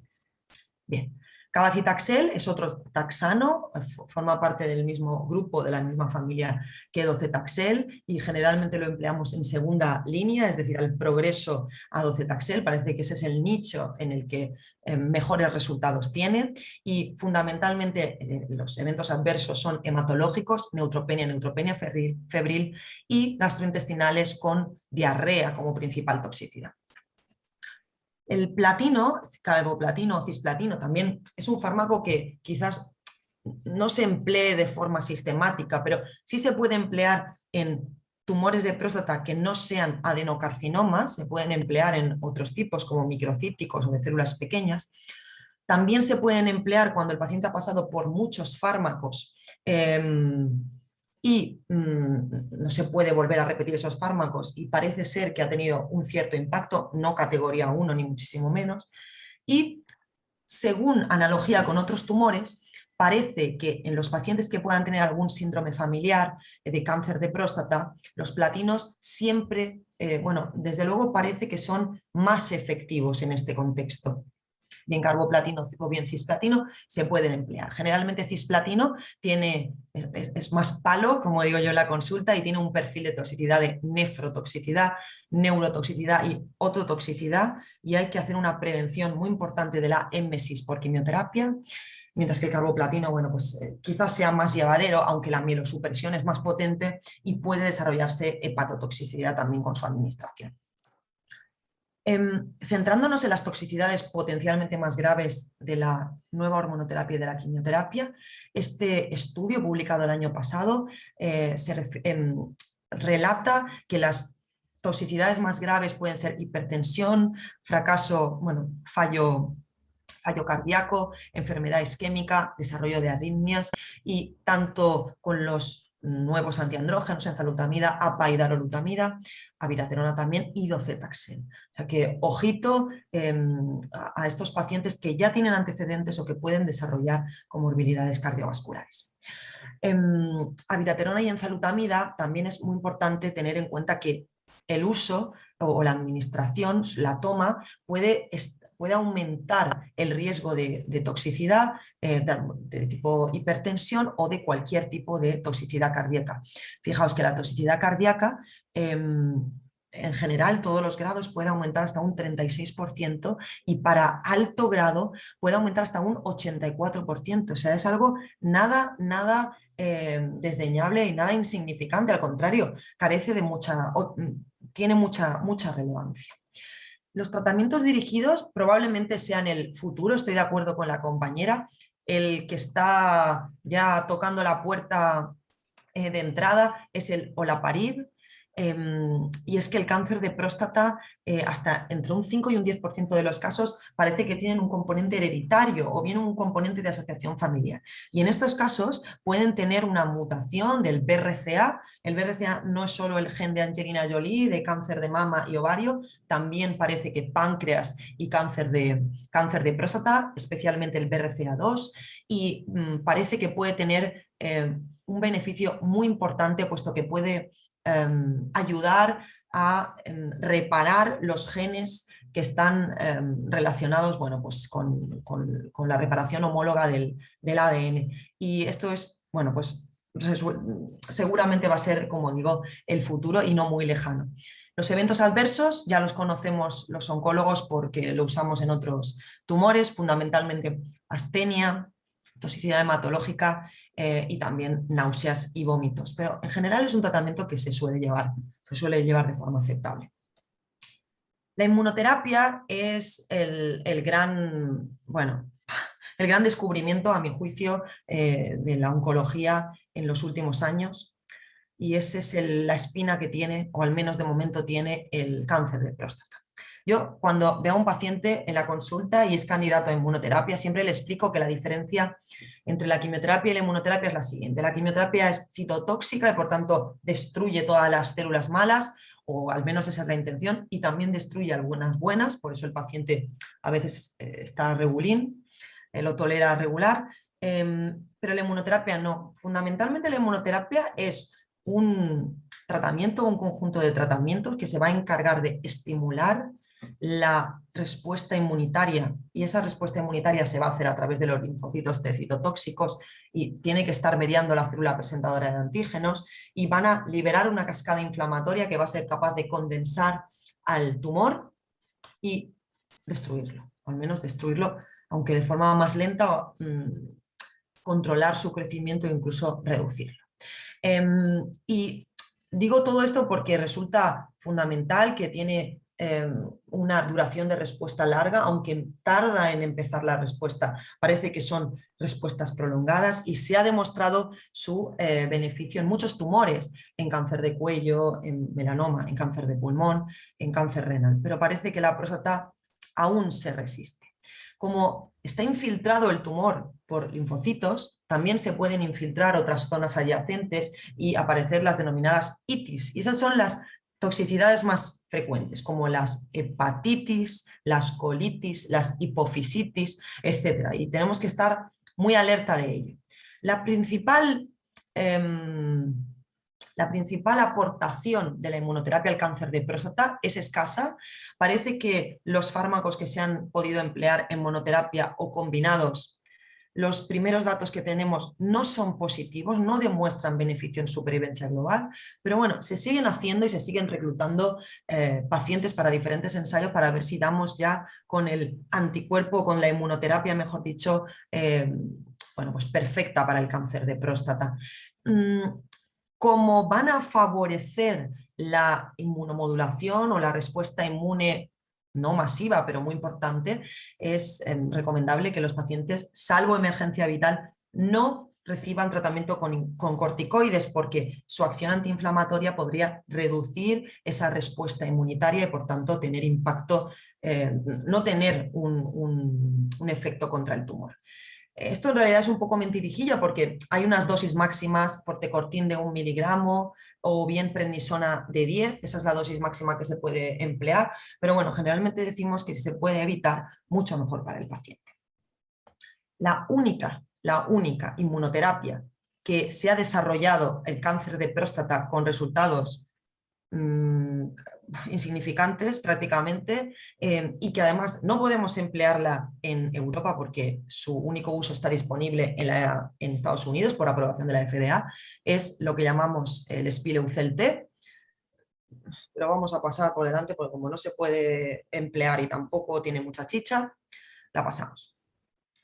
Bien. Cabazitaxel es otro taxano, forma parte del mismo grupo, de la misma familia que docetaxel, y generalmente lo empleamos en segunda línea, es decir, al progreso a docetaxel. Parece que ese es el nicho en el que mejores resultados tiene, y fundamentalmente los eventos adversos son hematológicos, neutropenia febril y gastrointestinales con diarrea como principal toxicidad. El platino, carboplatino o cisplatino, también es un fármaco que quizás no se emplee de forma sistemática, pero sí se puede emplear en tumores de próstata que no sean adenocarcinomas, se pueden emplear en otros tipos como microcíticos o de células pequeñas. También se pueden emplear cuando el paciente ha pasado por muchos fármacos y no se puede volver a repetir esos fármacos y parece ser que ha tenido un cierto impacto, no categoría 1 ni muchísimo menos, y según analogía con otros tumores, parece que en los pacientes que puedan tener algún síndrome familiar de cáncer de próstata, los platinos siempre, bueno, desde luego parece que son más efectivos en este contexto. Bien carboplatino o bien cisplatino se pueden emplear. Generalmente cisplatino es más palo, como digo yo en la consulta, y tiene un perfil de toxicidad de nefrotoxicidad, neurotoxicidad y ototoxicidad, y hay que hacer una prevención muy importante de la émesis por quimioterapia, mientras que el carboplatino, bueno, pues quizás sea más llevadero, aunque la mielosupresión es más potente y puede desarrollarse hepatotoxicidad también con su administración. Centrándonos en las toxicidades potencialmente más graves de la nueva hormonoterapia y de la quimioterapia, este estudio publicado el año pasado relata que las toxicidades más graves pueden ser hipertensión, fracaso, bueno, fallo cardíaco, enfermedad isquémica, desarrollo de arritmias, y tanto con los nuevos antiandrógenos, enzalutamida, APA y darolutamida, abiraterona también y docetaxel. O sea que ojito a estos pacientes que ya tienen antecedentes o que pueden desarrollar comorbilidades cardiovasculares. Abiraterona y enzalutamida también es muy importante tener en cuenta que el uso o la administración, la toma, puede aumentar el riesgo de toxicidad de tipo hipertensión o de cualquier tipo de toxicidad cardíaca. Fijaos que la toxicidad cardíaca en general, todos los grados puede aumentar hasta un 36% y para alto grado puede aumentar hasta un 84%. O sea, es algo nada desdeñable y nada insignificante. Al contrario, carece de tiene mucha relevancia. Los tratamientos dirigidos probablemente sean el futuro, estoy de acuerdo con la compañera. El que está ya tocando la puerta de entrada es el olaparib. Y es que el cáncer de próstata, hasta entre un 5 y un 10% de los casos, parece que tienen un componente hereditario o bien un componente de asociación familiar. Y en estos casos pueden tener una mutación del BRCA. El BRCA no es solo el gen de Angelina Jolie, de cáncer de mama y ovario, también parece que páncreas y cáncer de próstata, especialmente el BRCA2, y parece que puede tener un beneficio muy importante, puesto que puede ayudar a reparar los genes que están relacionados, bueno, pues con la reparación homóloga del ADN. Y esto es, bueno, pues seguramente va a ser, como digo, el futuro y no muy lejano. Los eventos adversos ya los conocemos los oncólogos porque lo usamos en otros tumores, fundamentalmente astenia, toxicidad hematológica y también náuseas y vómitos. Pero en general es un tratamiento que se suele llevar de forma aceptable. La inmunoterapia es el gran descubrimiento, a mi juicio, de la oncología en los últimos años, y esa es la espina que tiene, o al menos de momento tiene, el cáncer de próstata. Yo, cuando veo a un paciente en la consulta y es candidato a inmunoterapia, siempre le explico que la diferencia entre la quimioterapia y la inmunoterapia es la siguiente. La quimioterapia es citotóxica y por tanto destruye todas las células malas, o al menos esa es la intención, y también destruye algunas buenas, por eso el paciente a veces está regulín, lo tolera regular, pero la inmunoterapia no. Fundamentalmente la inmunoterapia es un tratamiento, un conjunto de tratamientos que se va a encargar de estimular la respuesta inmunitaria, y esa respuesta inmunitaria se va a hacer a través de los linfocitos T citotóxicos y tiene que estar mediando la célula presentadora de antígenos, y van a liberar una cascada inflamatoria que va a ser capaz de condensar al tumor y destruirlo, o al menos destruirlo, aunque de forma más lenta, controlar su crecimiento e incluso reducirlo. Y digo todo esto porque resulta fundamental que tiene una duración de respuesta larga, aunque tarda en empezar la respuesta. Parece que son respuestas prolongadas y se ha demostrado su beneficio en muchos tumores, en cáncer de cuello, en melanoma, en cáncer de pulmón, en cáncer renal, pero parece que la próstata aún se resiste. Como está infiltrado el tumor por linfocitos, también se pueden infiltrar otras zonas adyacentes y aparecer las denominadas itis. Y esas son las toxicidades más frecuentes, como las hepatitis, las colitis, las hipofisitis, etc. Y tenemos que estar muy alerta de ello. La principal aportación de la inmunoterapia al cáncer de próstata es escasa. Parece que los fármacos que se han podido emplear en monoterapia o combinados, los primeros datos que tenemos no son positivos, no demuestran beneficio en supervivencia global, pero bueno, se siguen haciendo y se siguen reclutando pacientes para diferentes ensayos para ver si damos ya con el anticuerpo, con la inmunoterapia, mejor dicho, pues perfecta para el cáncer de próstata. Como van a favorecer la inmunomodulación o la respuesta inmune no masiva, pero muy importante, es recomendable que los pacientes, salvo emergencia vital, no reciban tratamiento con corticoides, porque su acción antiinflamatoria podría reducir esa respuesta inmunitaria y por tanto tener impacto, no tener un efecto contra el tumor. Esto en realidad es un poco mentirijilla porque hay unas dosis máximas, fortecortin de 1 miligramo o bien prednisona de 10, esa es la dosis máxima que se puede emplear, pero bueno, generalmente decimos que si se puede evitar, mucho mejor para el paciente. La única inmunoterapia que se ha desarrollado el cáncer de próstata con resultados insignificantes prácticamente, y que además no podemos emplearla en Europa porque su único uso está disponible en Estados Unidos por aprobación de la FDA, es lo que llamamos el Spileucel-T, pero vamos a pasar por delante porque como no se puede emplear y tampoco tiene mucha chicha, la pasamos.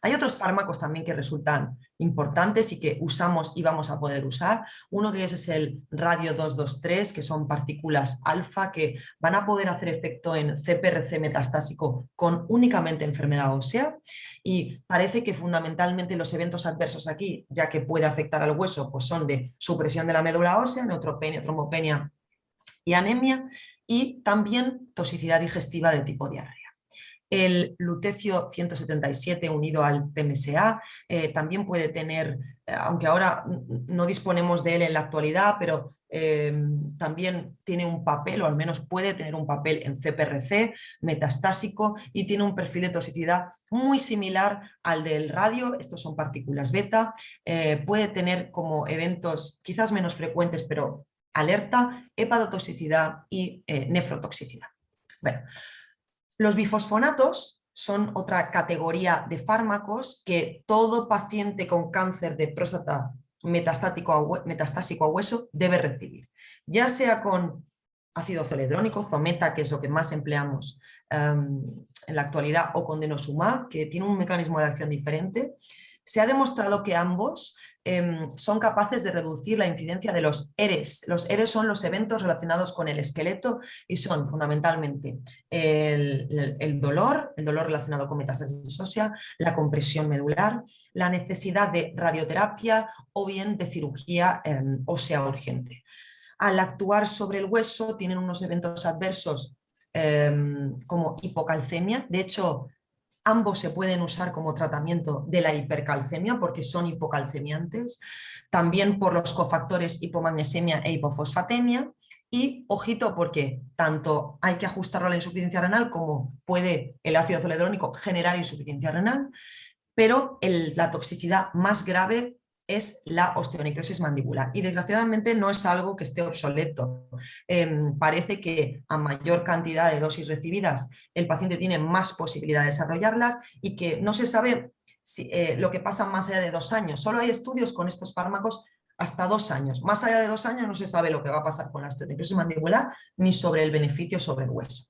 Hay otros fármacos también que resultan importantes y que usamos y vamos a poder usar. Uno de ellos es el radio 223, que son partículas alfa que van a poder hacer efecto en CPRC metastásico con únicamente enfermedad ósea, y parece que fundamentalmente los eventos adversos aquí, ya que puede afectar al hueso, pues son de supresión de la médula ósea, neutropenia, trombopenia y anemia, y también toxicidad digestiva de tipo diarrea. El lutecio 177 unido al PMSA también puede tener, aunque ahora no disponemos de él en la actualidad, pero también tiene un papel, o al menos puede tener un papel en CPRC metastásico, y tiene un perfil de toxicidad muy similar al del radio. Estos son partículas beta. Puede tener como eventos quizás menos frecuentes, pero alerta, hepatotoxicidad y nefrotoxicidad. Bueno, los bifosfonatos son otra categoría de fármacos que todo paciente con cáncer de próstata metastásico a hueso debe recibir, ya sea con ácido zoledrónico, Zometa, que es lo que más empleamos en la actualidad, o con denosumab, que tiene un mecanismo de acción diferente. Se ha demostrado que ambos son capaces de reducir la incidencia de los ERES. Los ERES son los eventos relacionados con el esqueleto y son fundamentalmente el dolor relacionado con metástasis ósea, la compresión medular, la necesidad de radioterapia o bien de cirugía ósea urgente. Al actuar sobre el hueso tienen unos eventos adversos como hipocalcemia. De hecho, ambos se pueden usar como tratamiento de la hipercalcemia porque son hipocalcemiantes, también por los cofactores hipomagnesemia e hipofosfatemia. Y ojito, porque tanto hay que ajustarlo a la insuficiencia renal como puede el ácido zoledrónico generar insuficiencia renal, pero la toxicidad más grave es la osteonecrosis mandibular, y desgraciadamente no es algo que esté obsoleto. Parece que a mayor cantidad de dosis recibidas el paciente tiene más posibilidad de desarrollarlas, y que no se sabe lo que pasa más allá de 2 años. Solo hay estudios con estos fármacos hasta 2 años. Más allá de 2 años no se sabe lo que va a pasar con la osteonecrosis mandibular ni sobre el beneficio sobre el hueso.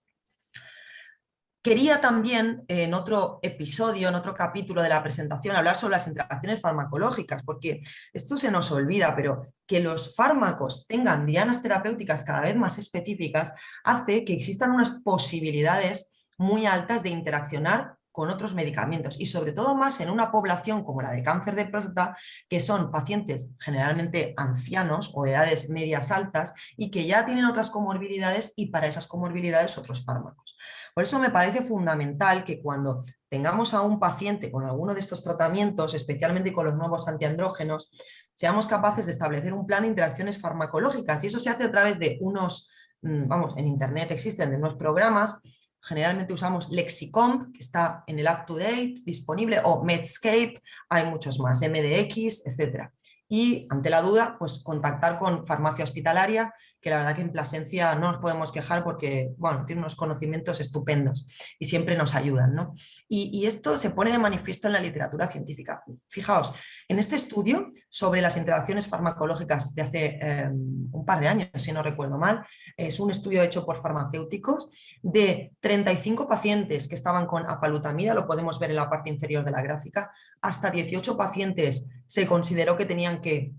Quería también en otro episodio, en otro capítulo de la presentación, hablar sobre las interacciones farmacológicas, porque esto se nos olvida, pero que los fármacos tengan dianas terapéuticas cada vez más específicas hace que existan unas posibilidades muy altas de interaccionar con otros medicamentos, y sobre todo más en una población como la de cáncer de próstata, que son pacientes generalmente ancianos o de edades medias altas y que ya tienen otras comorbilidades, y para esas comorbilidades otros fármacos. Por eso me parece fundamental que cuando tengamos a un paciente con alguno de estos tratamientos, especialmente con los nuevos antiandrógenos, seamos capaces de establecer un plan de interacciones farmacológicas, y eso se hace a través de unos, en internet existen unos programas. Generalmente usamos Lexicomp, que está en el UpToDate disponible, o Medscape, hay muchos más, MDX, etc. Y ante la duda, pues contactar con farmacia hospitalaria, que la verdad que en Plasencia no nos podemos quejar porque, bueno, tiene unos conocimientos estupendos y siempre nos ayudan, ¿no? Y esto se pone de manifiesto en la literatura científica. Fijaos, en este estudio sobre las interacciones farmacológicas de hace un par de años, si no recuerdo mal, es un estudio hecho por farmacéuticos de 35 pacientes que estaban con apalutamida, lo podemos ver en la parte inferior de la gráfica, hasta 18 pacientes se consideró que tenían que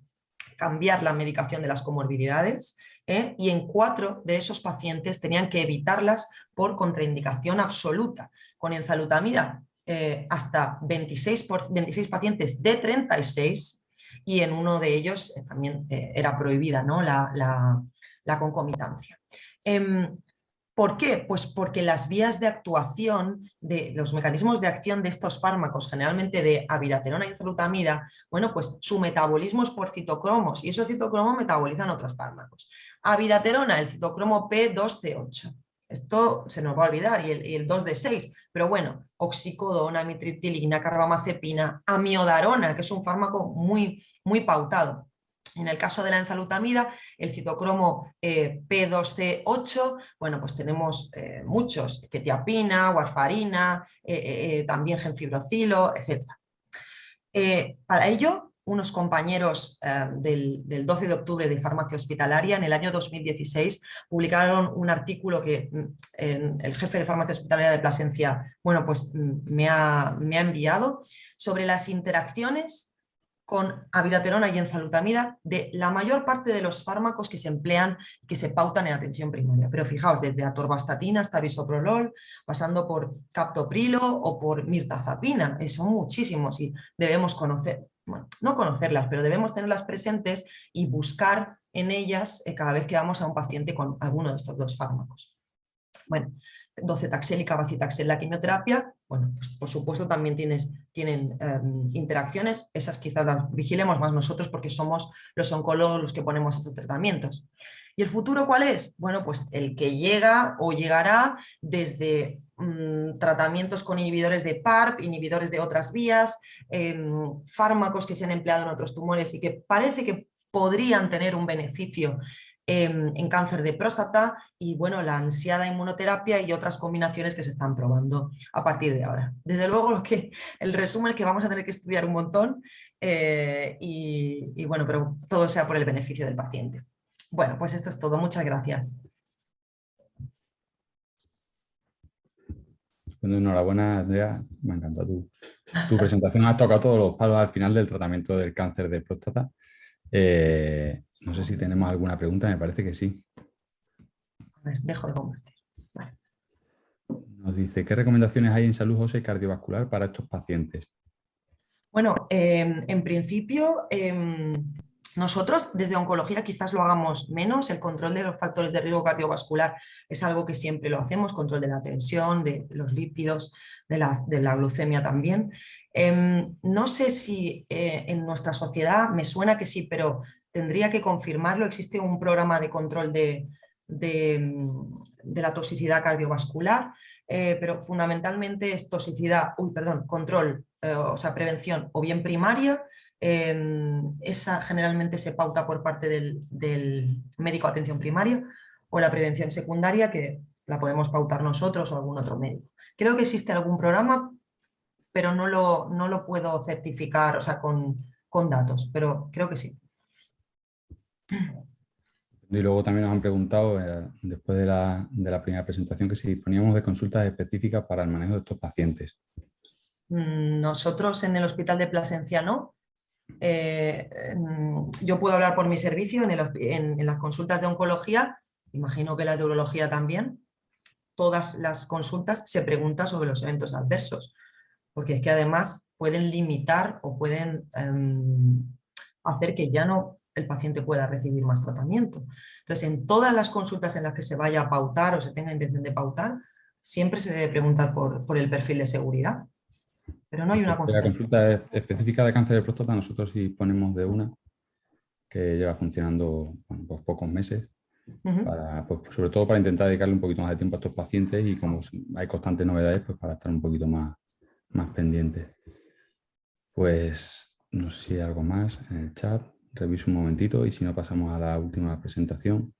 cambiar la medicación de las comorbilidades, y en 4 de esos pacientes tenían que evitarlas por contraindicación absoluta. Con enzalutamida hasta 26 pacientes de 36, y en uno de ellos también era prohibida, ¿no?, la concomitancia. ¿Por qué? Pues porque las vías de actuación, de los mecanismos de acción de estos fármacos, generalmente de abiraterona y enzalutamida, bueno, pues su metabolismo es por citocromos, y esos citocromos metabolizan otros fármacos. Abiraterona, el citocromo P2C8. Esto se nos va a olvidar, y el 2D6, pero bueno, oxicodona, amitriptilina, carbamazepina, amiodarona, que es un fármaco muy, muy pautado. En el caso de la enzalutamida, el citocromo P2C8, bueno, pues tenemos muchos, quetiapina, warfarina, también genfibrocilo, etc. Para ello, unos compañeros del 12 de octubre de Farmacia Hospitalaria. En el año 2016 publicaron un artículo que el jefe de Farmacia Hospitalaria de Plasencia, bueno, pues me ha enviado sobre las interacciones con abiraterona y enzalutamida de la mayor parte de los fármacos que se emplean, que se pautan en atención primaria. Pero fijaos, desde atorvastatina hasta bisoprolol, pasando por captoprilo o por mirtazapina, son muchísimos y debemos conocer, bueno, no conocerlas, pero debemos tenerlas presentes y buscar en ellas cada vez que vamos a un paciente con alguno de estos dos fármacos. Bueno, docetaxel y cabazitaxel, la quimioterapia, bueno, pues por supuesto también tienen interacciones, esas quizás las vigilemos más nosotros porque somos los oncólogos los que ponemos estos tratamientos. ¿Y el futuro cuál es? Bueno, pues el que llega o llegará desde tratamientos con inhibidores de PARP, inhibidores de otras vías, fármacos que se han empleado en otros tumores y que parece que podrían tener un beneficio en cáncer de próstata y bueno, la ansiada inmunoterapia y otras combinaciones que se están probando a partir de ahora. Desde luego el resumen es que vamos a tener que estudiar un montón y bueno, pero todo sea por el beneficio del paciente. Bueno, pues esto es todo. Muchas gracias.
Bueno, enhorabuena, Andrea. Me ha encantado tu presentación. Has tocado todos los palos al final del tratamiento del cáncer de próstata. No sé si tenemos alguna pregunta, me parece que sí.
A ver, dejo de compartir. Vale.
Nos dice, ¿qué recomendaciones hay en salud ósea y cardiovascular para estos pacientes?
Bueno, en principio, nosotros desde oncología quizás lo hagamos menos. El control de los factores de riesgo cardiovascular es algo que siempre lo hacemos, control de la tensión, de los lípidos, de la glucemia también. No sé si en nuestra sociedad, me suena que sí, pero tendría que confirmarlo. Existe un programa de control de la toxicidad cardiovascular, pero fundamentalmente es control, o sea, prevención o bien primaria. Esa generalmente se pauta por parte del médico de atención primaria, o la prevención secundaria, que la podemos pautar nosotros o algún otro médico. Creo que existe algún programa, pero no lo puedo certificar, o sea, con datos, pero creo que sí.
Y luego también nos han preguntado, después de la primera presentación, que si disponíamos de consultas específicas para el manejo de estos pacientes.
Nosotros en el Hospital de Plasencia no. Yo puedo hablar por mi servicio en las consultas de oncología, imagino que las de urología también. Todas las consultas se pregunta sobre los eventos adversos, porque es que además pueden limitar o pueden hacer que ya no el paciente pueda recibir más tratamiento. Entonces, en todas las consultas en las que se vaya a pautar o se tenga intención de pautar, siempre se debe preguntar por el perfil de seguridad. Pero no hay una consulta.
La consulta específica de cáncer de próstata, nosotros sí ponemos de una que lleva funcionando pues pocos meses, pues, sobre todo para intentar dedicarle un poquito más de tiempo a estos pacientes y como hay constantes novedades, pues para estar un poquito más pendientes. Pues no sé si hay algo más en el chat, reviso un momentito y si no pasamos a la última presentación.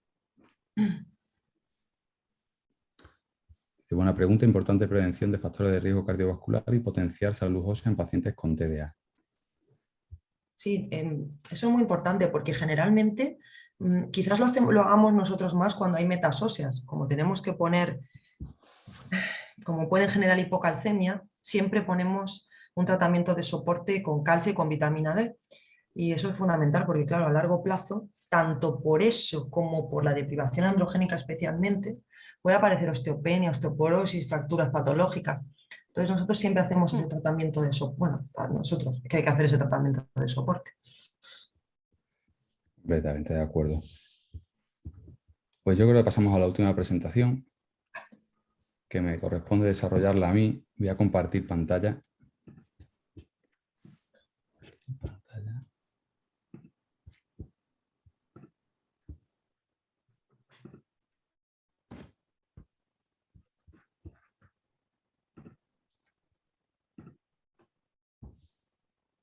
Buena pregunta, importante prevención de factores de riesgo cardiovascular y potenciar salud ósea en pacientes con TDA.
Sí, eso es muy importante porque generalmente quizás lo hagamos nosotros más cuando hay metas óseas. Como tenemos que poner, como pueden generar hipocalcemia, siempre ponemos un tratamiento de soporte con calcio y con vitamina D. Y eso es fundamental porque, claro, a largo plazo, tanto por eso como por la deprivación androgénica especialmente, puede aparecer osteopenia, osteoporosis, fracturas patológicas. Entonces nosotros siempre hacemos ese tratamiento de soporte. Bueno, para nosotros que hay que hacer ese tratamiento de soporte.
Completamente de acuerdo. Pues yo creo que pasamos a la última presentación, que me corresponde desarrollarla a mí. Voy a compartir pantalla.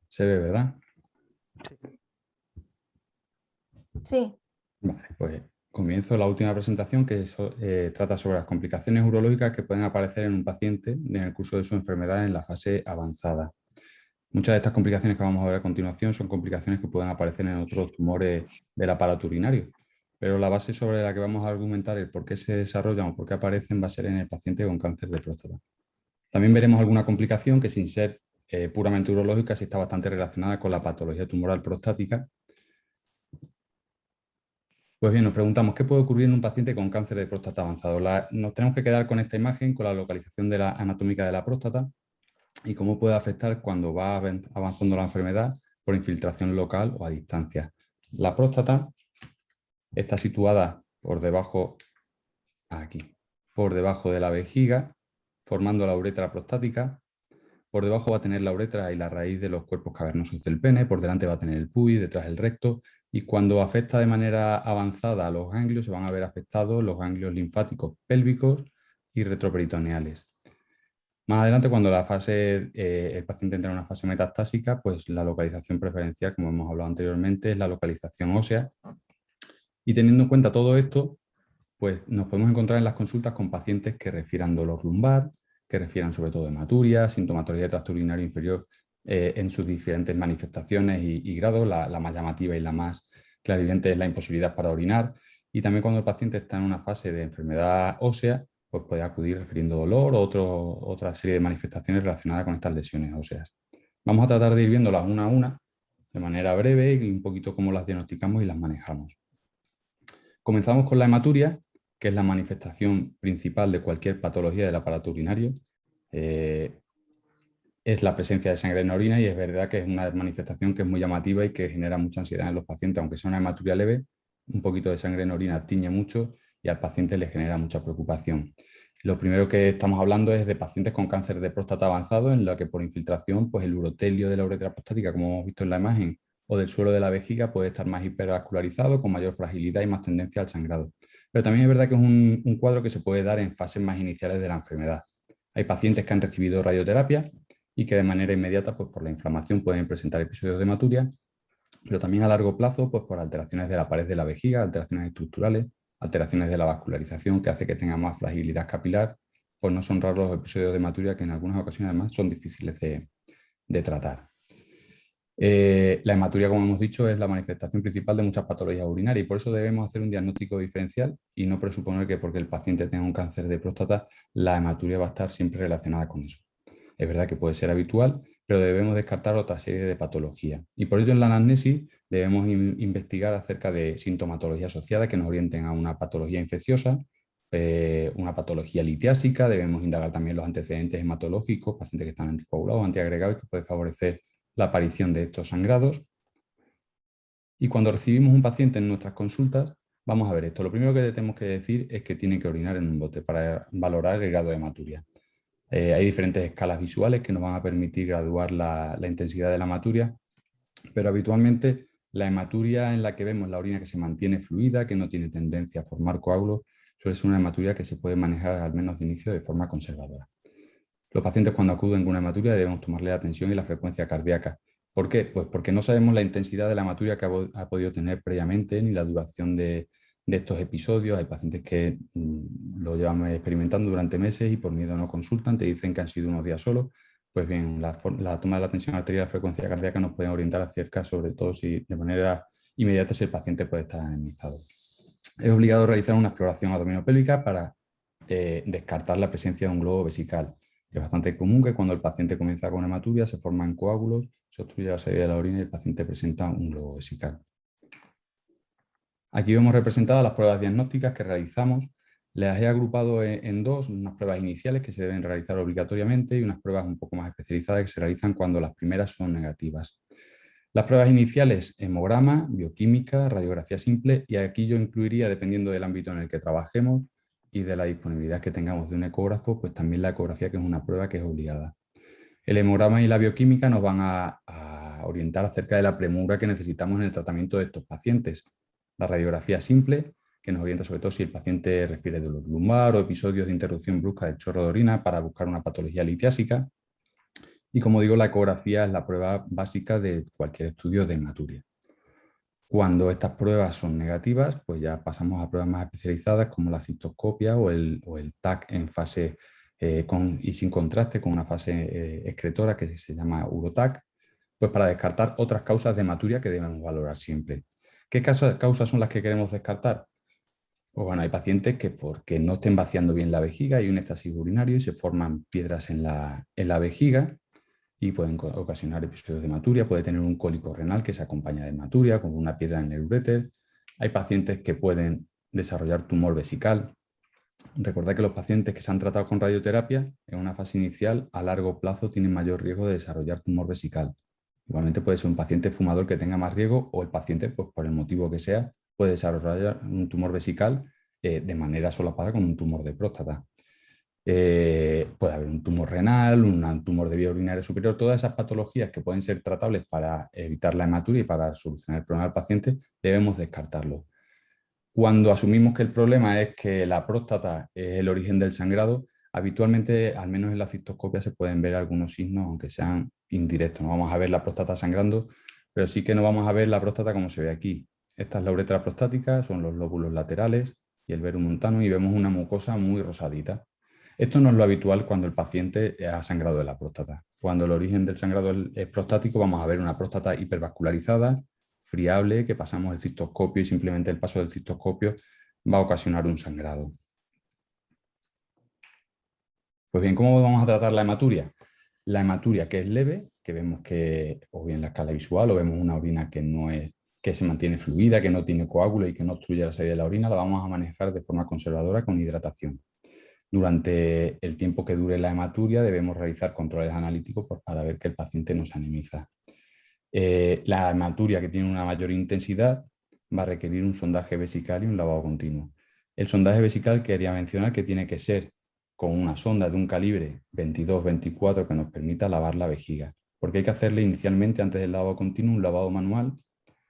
Se ve, ¿verdad?
Sí.
Vale, pues comienzo la última presentación que trata sobre las complicaciones urológicas que pueden aparecer en un paciente en el curso de su enfermedad en la fase avanzada. Muchas de estas complicaciones que vamos a ver a continuación son complicaciones que pueden aparecer en otros tumores del aparato urinario, pero la base sobre la que vamos a argumentar el por qué se desarrollan o por qué aparecen va a ser en el paciente con cáncer de próstata. También veremos alguna complicación que, sin ser puramente urológica, sí está bastante relacionada con la patología tumoral prostática. Pues bien, nos preguntamos qué puede ocurrir en un paciente con cáncer de próstata avanzado. Nos tenemos que quedar con esta imagen, con la localización de la anatómica de la próstata y cómo puede afectar cuando va avanzando la enfermedad por infiltración local o a distancia. La próstata está situada por debajo, aquí, por debajo de la vejiga, formando la uretra prostática. Por debajo va a tener la uretra y la raíz de los cuerpos cavernosos del pene, por delante va a tener el pubis, detrás el recto, y cuando afecta de manera avanzada a los ganglios, se van a ver afectados los ganglios linfáticos pélvicos y retroperitoneales. Más adelante, cuando el paciente entra en una fase metastásica, pues la localización preferencial, como hemos hablado anteriormente, es la localización ósea. Y teniendo en cuenta todo esto, pues nos podemos encontrar en las consultas con pacientes que refieran dolor lumbar, que refieran sobre todo hematuria, sintomatología de tracto urinario inferior en sus diferentes manifestaciones y grados. La más llamativa y la más clarividente es la imposibilidad para orinar. Y también cuando el paciente está en una fase de enfermedad ósea, pues puede acudir refiriendo dolor o otra serie de manifestaciones relacionadas con estas lesiones óseas. Vamos a tratar de ir viéndolas una a una, de manera breve y un poquito cómo las diagnosticamos y las manejamos. Comenzamos con la hematuria, que es la manifestación principal de cualquier patología del aparato urinario. Es la presencia de sangre en la orina y es verdad que es una manifestación que es muy llamativa y que genera mucha ansiedad en los pacientes, aunque sea una hematuria leve, un poquito de sangre en orina tiñe mucho y al paciente le genera mucha preocupación. Lo primero que estamos hablando es de pacientes con cáncer de próstata avanzado, en la que por infiltración, pues el urotelio de la uretra prostática, como hemos visto en la imagen, o del suelo de la vejiga puede estar más hipervascularizado, con mayor fragilidad y más tendencia al sangrado. Pero también es verdad que es un cuadro que se puede dar en fases más iniciales de la enfermedad. Hay pacientes que han recibido radioterapia y que de manera inmediata, pues por la inflamación, pueden presentar episodios de hematuria, pero también a largo plazo, pues por alteraciones de la pared de la vejiga, alteraciones estructurales, alteraciones de la vascularización que hace que tenga más fragilidad capilar, pues no son raros los episodios de hematuria que en algunas ocasiones además son difíciles de tratar. La hematuria, como hemos dicho, es la manifestación principal de muchas patologías urinarias y por eso debemos hacer un diagnóstico diferencial y no presuponer que porque el paciente tenga un cáncer de próstata, la hematuria va a estar siempre relacionada con eso. Es verdad que puede ser habitual, pero debemos descartar otra serie de patologías. Y por ello en la anamnesis debemos investigar acerca de sintomatología asociada que nos orienten a una patología infecciosa, una patología litiásica, debemos indagar también los antecedentes hematológicos, pacientes que están anticoagulados, antiagregados y que puede favorecer la aparición de estos sangrados. Y cuando recibimos un paciente en nuestras consultas, vamos a ver esto. Lo primero que tenemos que decir es que tiene que orinar en un bote para valorar el grado de hematuria. Hay diferentes escalas visuales que nos van a permitir graduar la intensidad de la hematuria, pero habitualmente la hematuria en la que vemos la orina que se mantiene fluida, que no tiene tendencia a formar coágulos, suele ser una hematuria que se puede manejar al menos de inicio de forma conservadora. Los pacientes cuando acuden con una hematuria debemos tomarle la tensión y la frecuencia cardíaca. ¿Por qué? Pues porque no sabemos la intensidad de la hematuria que ha podido tener previamente ni la duración de estos episodios. Hay pacientes que lo llevan experimentando durante meses y por miedo no consultan, te dicen que han sido unos días solo. Pues bien, la toma de la tensión arterial y la frecuencia cardíaca nos pueden orientar acerca, sobre todo si de manera inmediata, si el paciente puede estar anemizado. Es obligado realizar una exploración abdominopélvica para descartar la presencia de un globo vesical. Es bastante común que cuando el paciente comienza con hematuria se forman coágulos, se obstruye la salida de la orina y el paciente presenta un globo vesical. Aquí vemos representadas las pruebas diagnósticas que realizamos. Las he agrupado en dos, unas pruebas iniciales que se deben realizar obligatoriamente y unas pruebas un poco más especializadas que se realizan cuando las primeras son negativas. Las pruebas iniciales, hemograma, bioquímica, radiografía simple, y aquí yo incluiría, dependiendo del ámbito en el que trabajemos y de la disponibilidad que tengamos de un ecógrafo, pues también la ecografía, que es una prueba que es obligada. El hemograma y la bioquímica nos van a orientar acerca de la premura que necesitamos en el tratamiento de estos pacientes. La radiografía simple, que nos orienta sobre todo si el paciente refiere dolor lumbar o episodios de interrupción brusca del chorro de orina para buscar una patología litiásica. Y como digo, la ecografía es la prueba básica de cualquier estudio de hematuria. Cuando estas pruebas son negativas, pues ya pasamos a pruebas más especializadas como la cistoscopia o el TAC en fase y sin contraste, con una fase excretora que se llama uroTAC. pues para descartar otras causas de hematuria que debemos valorar siempre. ¿Qué causas son las que queremos descartar? Pues bueno, hay pacientes que porque no estén vaciando bien la vejiga, hay un éxtasis urinario y se forman piedras en la vejiga y pueden ocasionar episodios de hematuria. Puede tener un cólico renal que se acompaña de hematuria, como una piedra en el uréter. Hay pacientes que pueden desarrollar tumor vesical. Recordad que los pacientes que se han tratado con radioterapia en una fase inicial a largo plazo tienen mayor riesgo de desarrollar tumor vesical. Igualmente puede ser un paciente fumador que tenga más riesgo o el paciente, pues por el motivo que sea, puede desarrollar un tumor vesical de manera solapada con un tumor de próstata. Puede haber un tumor renal, un tumor de vía urinaria superior, todas esas patologías que pueden ser tratables para evitar la hematuria y para solucionar el problema del paciente, debemos descartarlo. Cuando asumimos que el problema es que la próstata es el origen del sangrado, habitualmente, al menos en la cistoscopia, se pueden ver algunos signos, aunque sean indirectos. No vamos a ver la próstata sangrando, pero sí que no vamos a ver la próstata como se ve aquí. Esta es la uretra prostática, son los lóbulos laterales y el verum montano, y vemos una mucosa muy rosadita. Esto no es lo habitual cuando el paciente ha sangrado de la próstata. Cuando el origen del sangrado es prostático, vamos a ver una próstata hipervascularizada, friable, que pasamos el cistoscopio y simplemente el paso del cistoscopio va a ocasionar un sangrado. Pues bien, ¿cómo vamos a tratar la hematuria? La hematuria que es leve, que vemos que o bien la escala visual o vemos una orina que se mantiene fluida, que no tiene coágulo y que no obstruye la salida de la orina, la vamos a manejar de forma conservadora con hidratación. Durante el tiempo que dure la hematuria debemos realizar controles analíticos para ver que el paciente no se anemiza. La hematuria que tiene una mayor intensidad va a requerir un sondaje vesical y un lavado continuo. El sondaje vesical quería mencionar que tiene que ser con una sonda de un calibre 22-24 que nos permita lavar la vejiga, porque hay que hacerle inicialmente antes del lavado continuo un lavado manual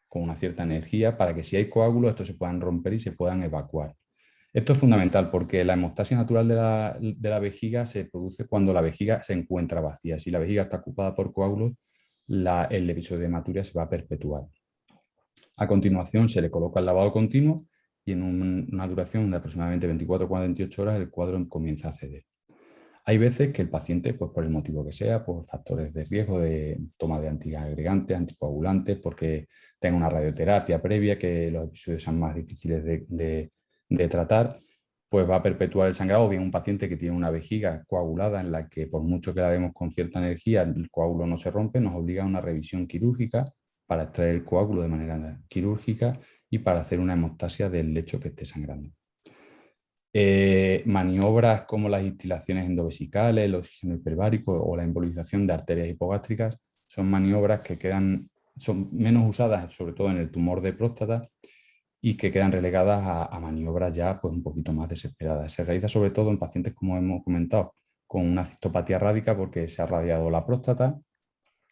con una cierta energía para que si hay coágulos estos se puedan romper y se puedan evacuar. Esto es fundamental porque la hemostasia natural de la vejiga se produce cuando la vejiga se encuentra vacía. Si la vejiga está ocupada por coágulos, el episodio de hematuria se va a perpetuar. A continuación se le coloca el lavado continuo y en una duración de aproximadamente 24-48 horas el cuadro comienza a ceder. Hay veces que el paciente, pues por el motivo que sea, por factores de riesgo de toma de antiagregantes, anticoagulantes, porque tenga una radioterapia previa, que los episodios sean más difíciles de tratar, pues va a perpetuar el sangrado. O bien un paciente que tiene una vejiga coagulada en la que por mucho que la demos con cierta energía el coágulo no se rompe, nos obliga a una revisión quirúrgica para extraer el coágulo de manera quirúrgica y para hacer una hemostasia del lecho que esté sangrando. Maniobras como las instilaciones endovesicales, el oxígeno hiperbárico o la embolización de arterias hipogástricas son maniobras que son menos usadas, sobre todo en el tumor de próstata, y que quedan relegadas a maniobras ya pues, un poquito más desesperadas. Se realiza sobre todo en pacientes, como hemos comentado, con una cistopatía rádica porque se ha radiado la próstata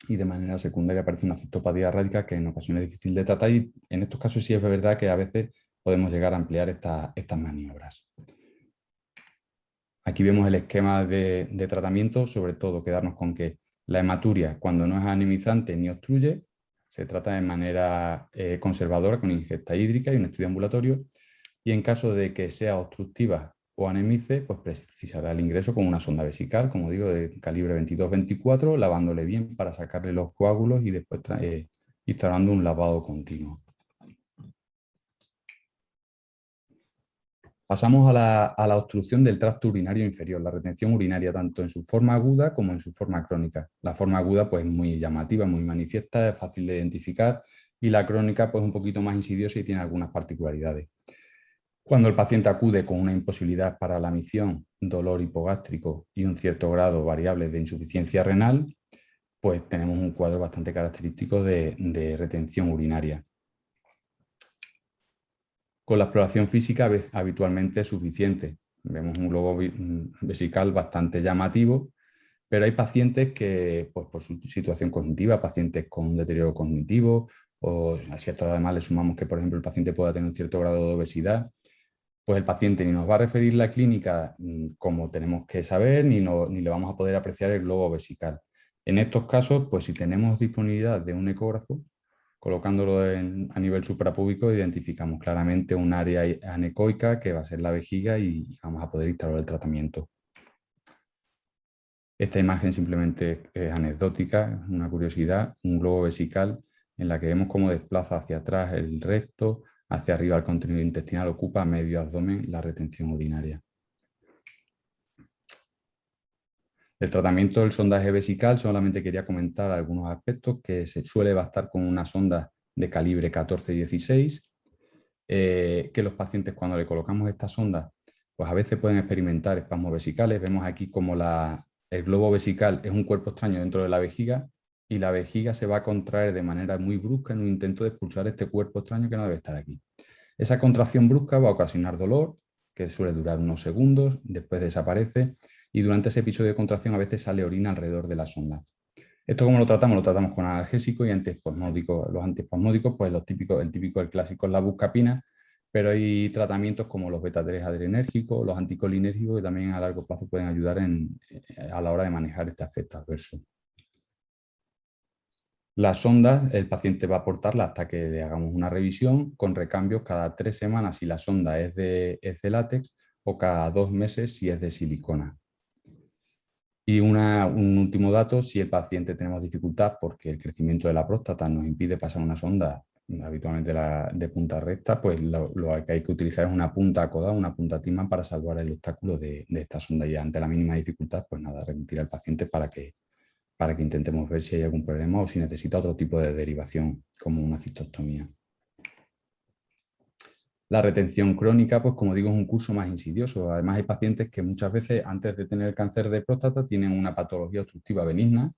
y de manera secundaria aparece una cistopatía rádica que en ocasiones es difícil de tratar, y en estos casos sí es verdad que a veces podemos llegar a ampliar estas maniobras. Aquí vemos el esquema de tratamiento, sobre todo quedarnos con que la hematuria, cuando no es anemizante ni obstruye, se trata de manera conservadora con ingesta hídrica y un estudio ambulatorio, y en caso de que sea obstructiva o anemice, pues precisará el ingreso con una sonda vesical, como digo, de calibre 22-24, lavándole bien para sacarle los coágulos y después instalando un lavado continuo. Pasamos a la obstrucción del tracto urinario inferior, la retención urinaria, tanto en su forma aguda como en su forma crónica. La forma aguda pues muy llamativa, muy manifiesta, es fácil de identificar, y la crónica pues un poquito más insidiosa y tiene algunas particularidades. Cuando el paciente acude con una imposibilidad para la micción, dolor hipogástrico y un cierto grado variable de insuficiencia renal, pues tenemos un cuadro bastante característico de retención urinaria. Con la exploración física habitualmente es suficiente. Vemos un globo vesical bastante llamativo, pero hay pacientes que, pues, por su situación cognitiva, pacientes con un deterioro cognitivo, o si a esto además le sumamos que, por ejemplo, el paciente pueda tener un cierto grado de obesidad, pues el paciente ni nos va a referir la clínica como tenemos que saber, ni le vamos a poder apreciar el globo vesical. En estos casos, pues si tenemos disponibilidad de un ecógrafo, colocándolo a nivel suprapúbico, identificamos claramente un área anecoica que va a ser la vejiga y vamos a poder instalar el tratamiento. Esta imagen simplemente es anecdótica, es una curiosidad, un globo vesical en la que vemos cómo desplaza hacia atrás el recto, hacia arriba el contenido intestinal, ocupa medio abdomen la retención urinaria. El tratamiento del sondaje vesical, solamente quería comentar algunos aspectos, que se suele bastar con una sonda de calibre 14-16, que los pacientes cuando le colocamos esta sonda, pues a veces pueden experimentar espasmos vesicales. Vemos aquí como el globo vesical es un cuerpo extraño dentro de la vejiga y la vejiga se va a contraer de manera muy brusca en un intento de expulsar este cuerpo extraño que no debe estar aquí. Esa contracción brusca va a ocasionar dolor, que suele durar unos segundos, después desaparece y durante ese episodio de contracción a veces sale orina alrededor de la sonda. ¿Esto cómo lo tratamos? Lo tratamos con analgésicos y antiespasmódicos. Los antiespasmódicos, pues el típico, el clásico es la buscapina, pero hay tratamientos como los beta-3 adrenérgicos, los anticolinérgicos, que también a largo plazo pueden ayudar a la hora de manejar este efecto adverso. Las sondas, el paciente va a portarla hasta que le hagamos una revisión con recambios cada 3 semanas si la sonda es de látex o cada 2 meses si es de silicona. Y un último dato, si el paciente tenemos dificultad porque el crecimiento de la próstata nos impide pasar una sonda habitualmente de punta recta, pues lo que hay que utilizar es una punta acodada, una punta Tillman para salvar el obstáculo de esta sonda. Y ante la mínima dificultad, pues nada, remitir al paciente para que intentemos ver si hay algún problema o si necesita otro tipo de derivación, como una cistostomía. La retención crónica, pues como digo, es un curso más insidioso. Además, hay pacientes que muchas veces, antes de tener cáncer de próstata, tienen una patología obstructiva benigna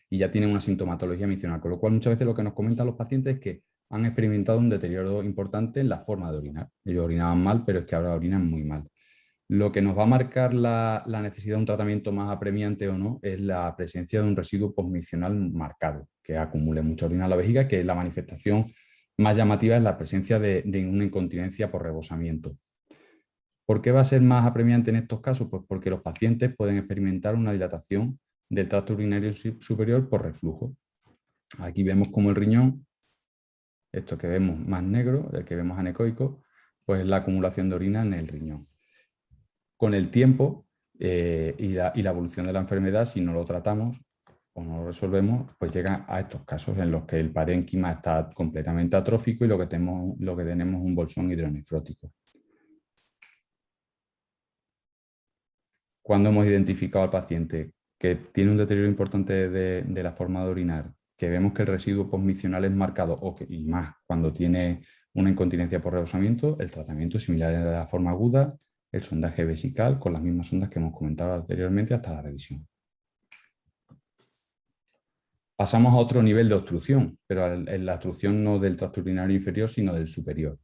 y ya tienen una sintomatología micional, con lo cual muchas veces lo que nos comentan los pacientes es que han experimentado un deterioro importante en la forma de orinar. Ellos orinaban mal, pero es que ahora orinan muy mal. Lo que nos va a marcar la necesidad de un tratamiento más apremiante o no es la presencia de un residuo posmicional marcado, que acumule mucha orina en la vejiga, que la manifestación más llamativa es la presencia de una incontinencia por rebosamiento. ¿Por qué va a ser más apremiante en estos casos? Pues porque los pacientes pueden experimentar una dilatación del tracto urinario superior por reflujo. Aquí vemos como el riñón, esto que vemos más negro, el que vemos anecoico, pues es la acumulación de orina en el riñón. Con el tiempo y la evolución de la enfermedad, si no lo tratamos o no lo resolvemos, pues llega a estos casos en los que el parénquima está completamente atrófico y lo que tenemos es un bolsón hidronefrótico. Cuando hemos identificado al paciente que tiene un deterioro importante de la forma de orinar, que vemos que el residuo posmicional es marcado, y más cuando tiene una incontinencia por rebosamiento, el tratamiento es similar a la forma aguda, el sondaje vesical con las mismas sondas que hemos comentado anteriormente hasta la revisión. Pasamos a otro nivel de obstrucción, pero en la obstrucción no del tracto urinario inferior, sino del superior.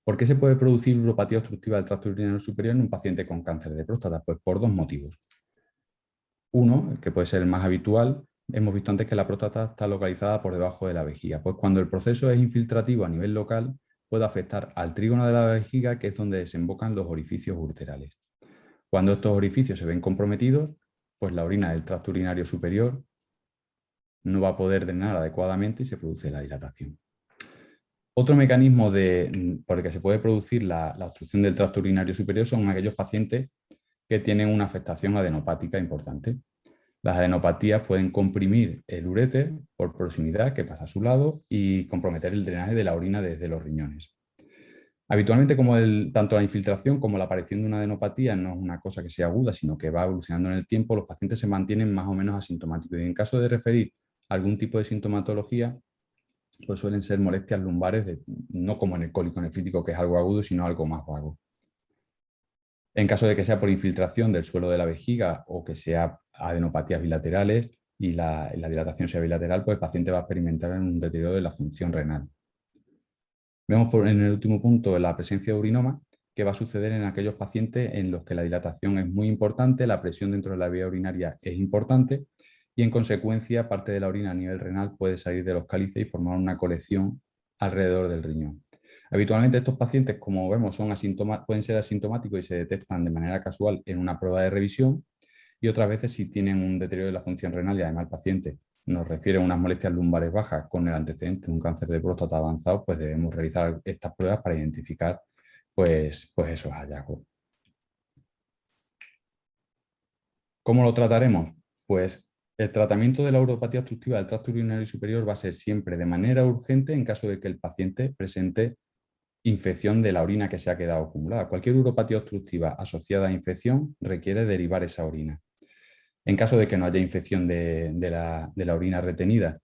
¿Por qué se puede producir uropatía obstructiva del tracto urinario superior en un paciente con cáncer de próstata? Pues por 2 motivos. Uno, que puede ser el más habitual, hemos visto antes que la próstata está localizada por debajo de la vejiga. Pues cuando el proceso es infiltrativo a nivel local, puede afectar al trígono de la vejiga, que es donde desembocan los orificios ureterales. Cuando estos orificios se ven comprometidos, pues la orina del tracto urinario superior no va a poder drenar adecuadamente y se produce la dilatación. Otro mecanismo por el que se puede producir la obstrucción del tracto urinario superior son aquellos pacientes que tienen una afectación adenopática importante. Las adenopatías pueden comprimir el uréter por proximidad que pasa a su lado y comprometer el drenaje de la orina desde los riñones. Habitualmente, tanto la infiltración como la aparición de una adenopatía no es una cosa que sea aguda, sino que va evolucionando en el tiempo, los pacientes se mantienen más o menos asintomáticos. Y en caso de referir algún tipo de sintomatología, pues suelen ser molestias lumbares, no como en el cólico nefrítico, que es algo agudo, sino algo más vago. En caso de que sea por infiltración del suelo de la vejiga o que sea adenopatías bilaterales y la dilatación sea bilateral, pues el paciente va a experimentar un deterioro de la función renal. Vemos en el último punto la presencia de urinoma, que va a suceder en aquellos pacientes en los que la dilatación es muy importante, la presión dentro de la vía urinaria es importante y en consecuencia parte de la orina a nivel renal puede salir de los cálices y formar una colección alrededor del riñón. Habitualmente estos pacientes, como vemos, pueden ser asintomáticos y se detectan de manera casual en una prueba de revisión y otras veces si tienen un deterioro de la función renal y además el paciente nos refiere a unas molestias lumbares bajas con el antecedente de un cáncer de próstata avanzado, pues debemos realizar estas pruebas para identificar pues esos hallazgos. ¿Cómo lo trataremos? Pues el tratamiento de la uropatía obstructiva del tracto urinario superior va a ser siempre de manera urgente en caso de que el paciente presente infección de la orina que se ha quedado acumulada. Cualquier uropatía obstructiva asociada a infección requiere derivar esa orina. En caso de que no haya infección de la orina retenida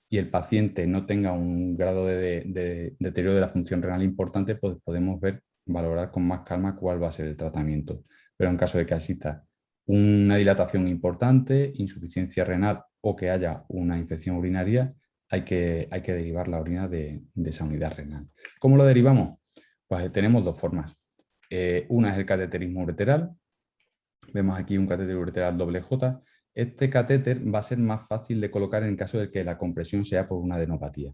y el paciente no tenga un grado de deterioro de la función renal importante, pues podemos valorar con más calma cuál va a ser el tratamiento. Pero en caso de que exista una dilatación importante, insuficiencia renal o que haya una infección urinaria, hay que derivar la orina de esa unidad renal. ¿Cómo lo derivamos? Pues tenemos dos formas. Una es el cateterismo ureteral. Vemos aquí un catéter ureteral doble J. Este catéter va a ser más fácil de colocar en caso de que la compresión sea por una adenopatía.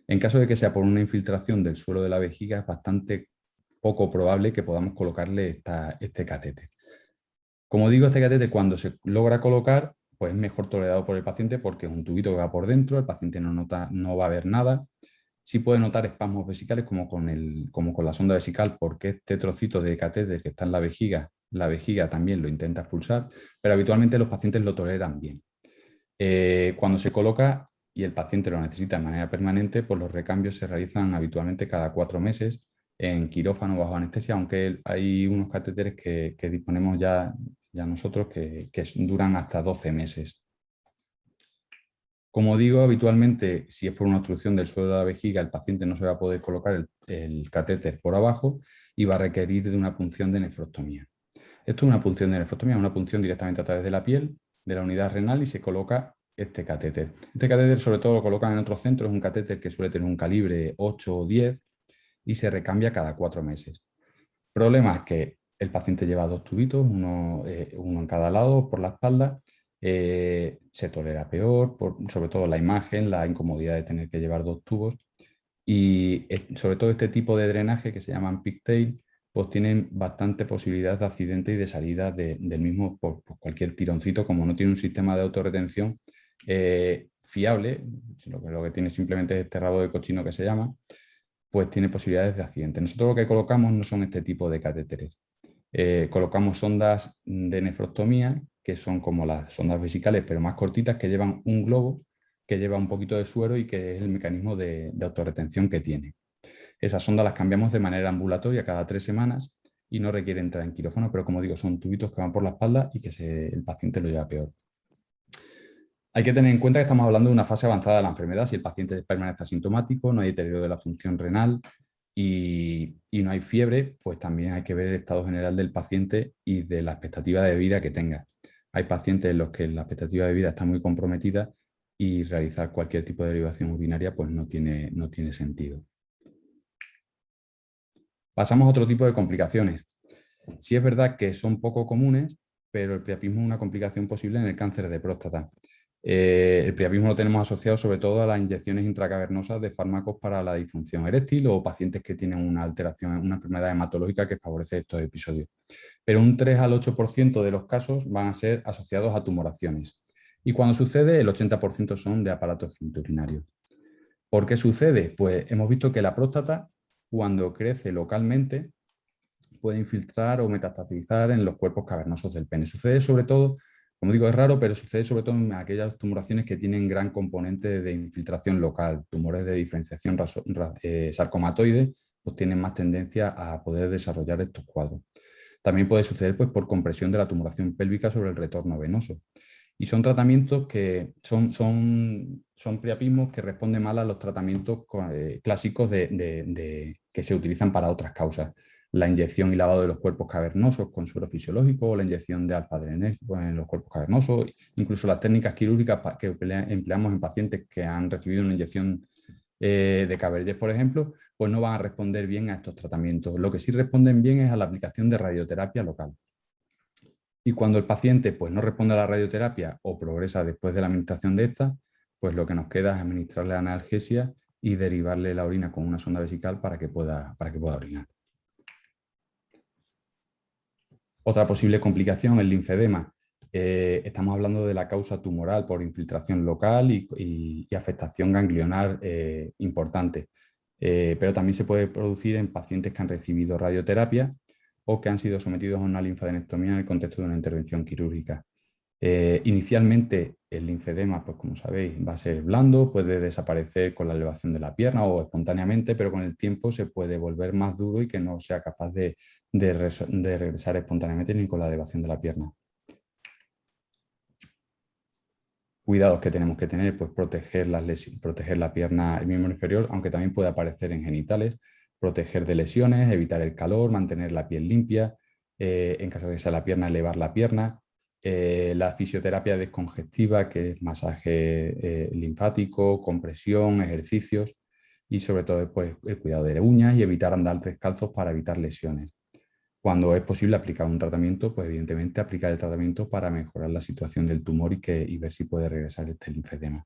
En caso de que sea por una infiltración del suelo de la vejiga, es bastante poco probable que podamos colocarle este catéter. Como digo, este catéter cuando se logra colocar, pues es mejor tolerado por el paciente porque es un tubito que va por dentro, el paciente no va a ver nada. Sí puede notar espasmos vesicales como con la sonda vesical, porque este trocito de catéter que está en la vejiga también lo intenta expulsar, pero habitualmente los pacientes lo toleran bien. Cuando se coloca y el paciente lo necesita de manera permanente, pues los recambios se realizan habitualmente cada 4 meses en quirófano bajo anestesia, aunque hay unos catéteres que disponemos ya nosotros que duran hasta 12 meses. Como digo, habitualmente, si es por una obstrucción del suelo de la vejiga, el paciente no se va a poder colocar el catéter por abajo y va a requerir de una punción de nefrostomía. Esto es una punción de nefrostomía, una punción directamente a través de la piel, de la unidad renal, y se coloca este catéter. Este catéter sobre todo lo colocan en otros centros, es un catéter que suele tener un calibre 8 o 10 y se recambia cada 4 meses. Problema es que el paciente lleva 2 tubitos, uno en cada lado por la espalda, se tolera peor, sobre todo la imagen, la incomodidad de tener que llevar 2 tubos y sobre todo este tipo de drenaje que se llaman pigtail, pues tienen bastante posibilidad de accidente y de salida del mismo por cualquier tironcito, como no tiene un sistema de autorretención fiable, lo que tiene simplemente es este rabo de cochino que se llama, pues tiene posibilidades de accidente. Nosotros lo que colocamos no son este tipo de catéteres. Colocamos sondas de nefrostomía, que son como las sondas vesicales, pero más cortitas, que llevan un globo, que lleva un poquito de suero y que es el mecanismo de autorretención que tiene. Esas sondas las cambiamos de manera ambulatoria cada 3 semanas y no requiere entrar en quirófano, pero como digo, son tubitos que van por la espalda y que el paciente lo lleva peor. Hay que tener en cuenta que estamos hablando de una fase avanzada de la enfermedad. Si el paciente permanece asintomático, no hay deterioro de la función renal y no hay fiebre, pues también hay que ver el estado general del paciente y de la expectativa de vida que tenga. Hay pacientes en los que la expectativa de vida está muy comprometida y realizar cualquier tipo de derivación urinaria pues no tiene sentido. Pasamos a otro tipo de complicaciones. Sí es verdad que son poco comunes, pero el priapismo es una complicación posible en el cáncer de próstata. El priapismo lo tenemos asociado sobre todo a las inyecciones intracavernosas de fármacos para la disfunción eréctil o pacientes que tienen una alteración, una enfermedad hematológica que favorece estos episodios. Pero un 3 al 8% de los casos van a ser asociados a tumoraciones. Y cuando sucede, el 80% son de aparato genitourinario. ¿Por qué sucede? Pues hemos visto que la próstata, cuando crece localmente, puede infiltrar o metastasizar en los cuerpos cavernosos del pene. Sucede sobre todo, como digo, es raro, pero sucede sobre todo en aquellas tumoraciones que tienen gran componente de infiltración local. Tumores de diferenciación sarcomatoide pues tienen más tendencia a poder desarrollar estos cuadros. También puede suceder pues, por compresión de la tumoración pélvica sobre el retorno venoso. Y son tratamientos que son priapismos que responden mal a los tratamientos clásicos que se utilizan para otras causas. La inyección y lavado de los cuerpos cavernosos con suero fisiológico, o la inyección de alfa-adrenérgico en los cuerpos cavernosos, incluso las técnicas quirúrgicas que empleamos en pacientes que han recibido una inyección de Cabernet, por ejemplo, pues no van a responder bien a estos tratamientos. Lo que sí responden bien es a la aplicación de radioterapia local. Y cuando el paciente pues, no responde a la radioterapia o progresa después de la administración de esta, pues lo que nos queda es administrarle analgesia y derivarle la orina con una sonda vesical para que pueda orinar. Otra posible complicación es el linfedema. Estamos hablando de la causa tumoral por infiltración local y afectación ganglionar importante. Pero también se puede producir en pacientes que han recibido radioterapia o que han sido sometidos a una linfadenectomía en el contexto de una intervención quirúrgica. Inicialmente el linfedema, pues como sabéis, va a ser blando, puede desaparecer con la elevación de la pierna o espontáneamente, pero con el tiempo se puede volver más duro y que no sea capaz de regresar espontáneamente ni con la elevación de la pierna. Cuidados que tenemos que tener, pues proteger la pierna, el miembro inferior, aunque también puede aparecer en genitales, proteger de lesiones, evitar el calor, mantener la piel limpia, en caso de que sea la pierna, elevar la pierna. La fisioterapia descongestiva, que es masaje linfático, compresión, ejercicios y sobre todo pues, el cuidado de uñas y evitar andar descalzos para evitar lesiones. Cuando es posible aplicar un tratamiento, pues evidentemente aplicar el tratamiento para mejorar la situación del tumor y ver si puede regresar este linfedema.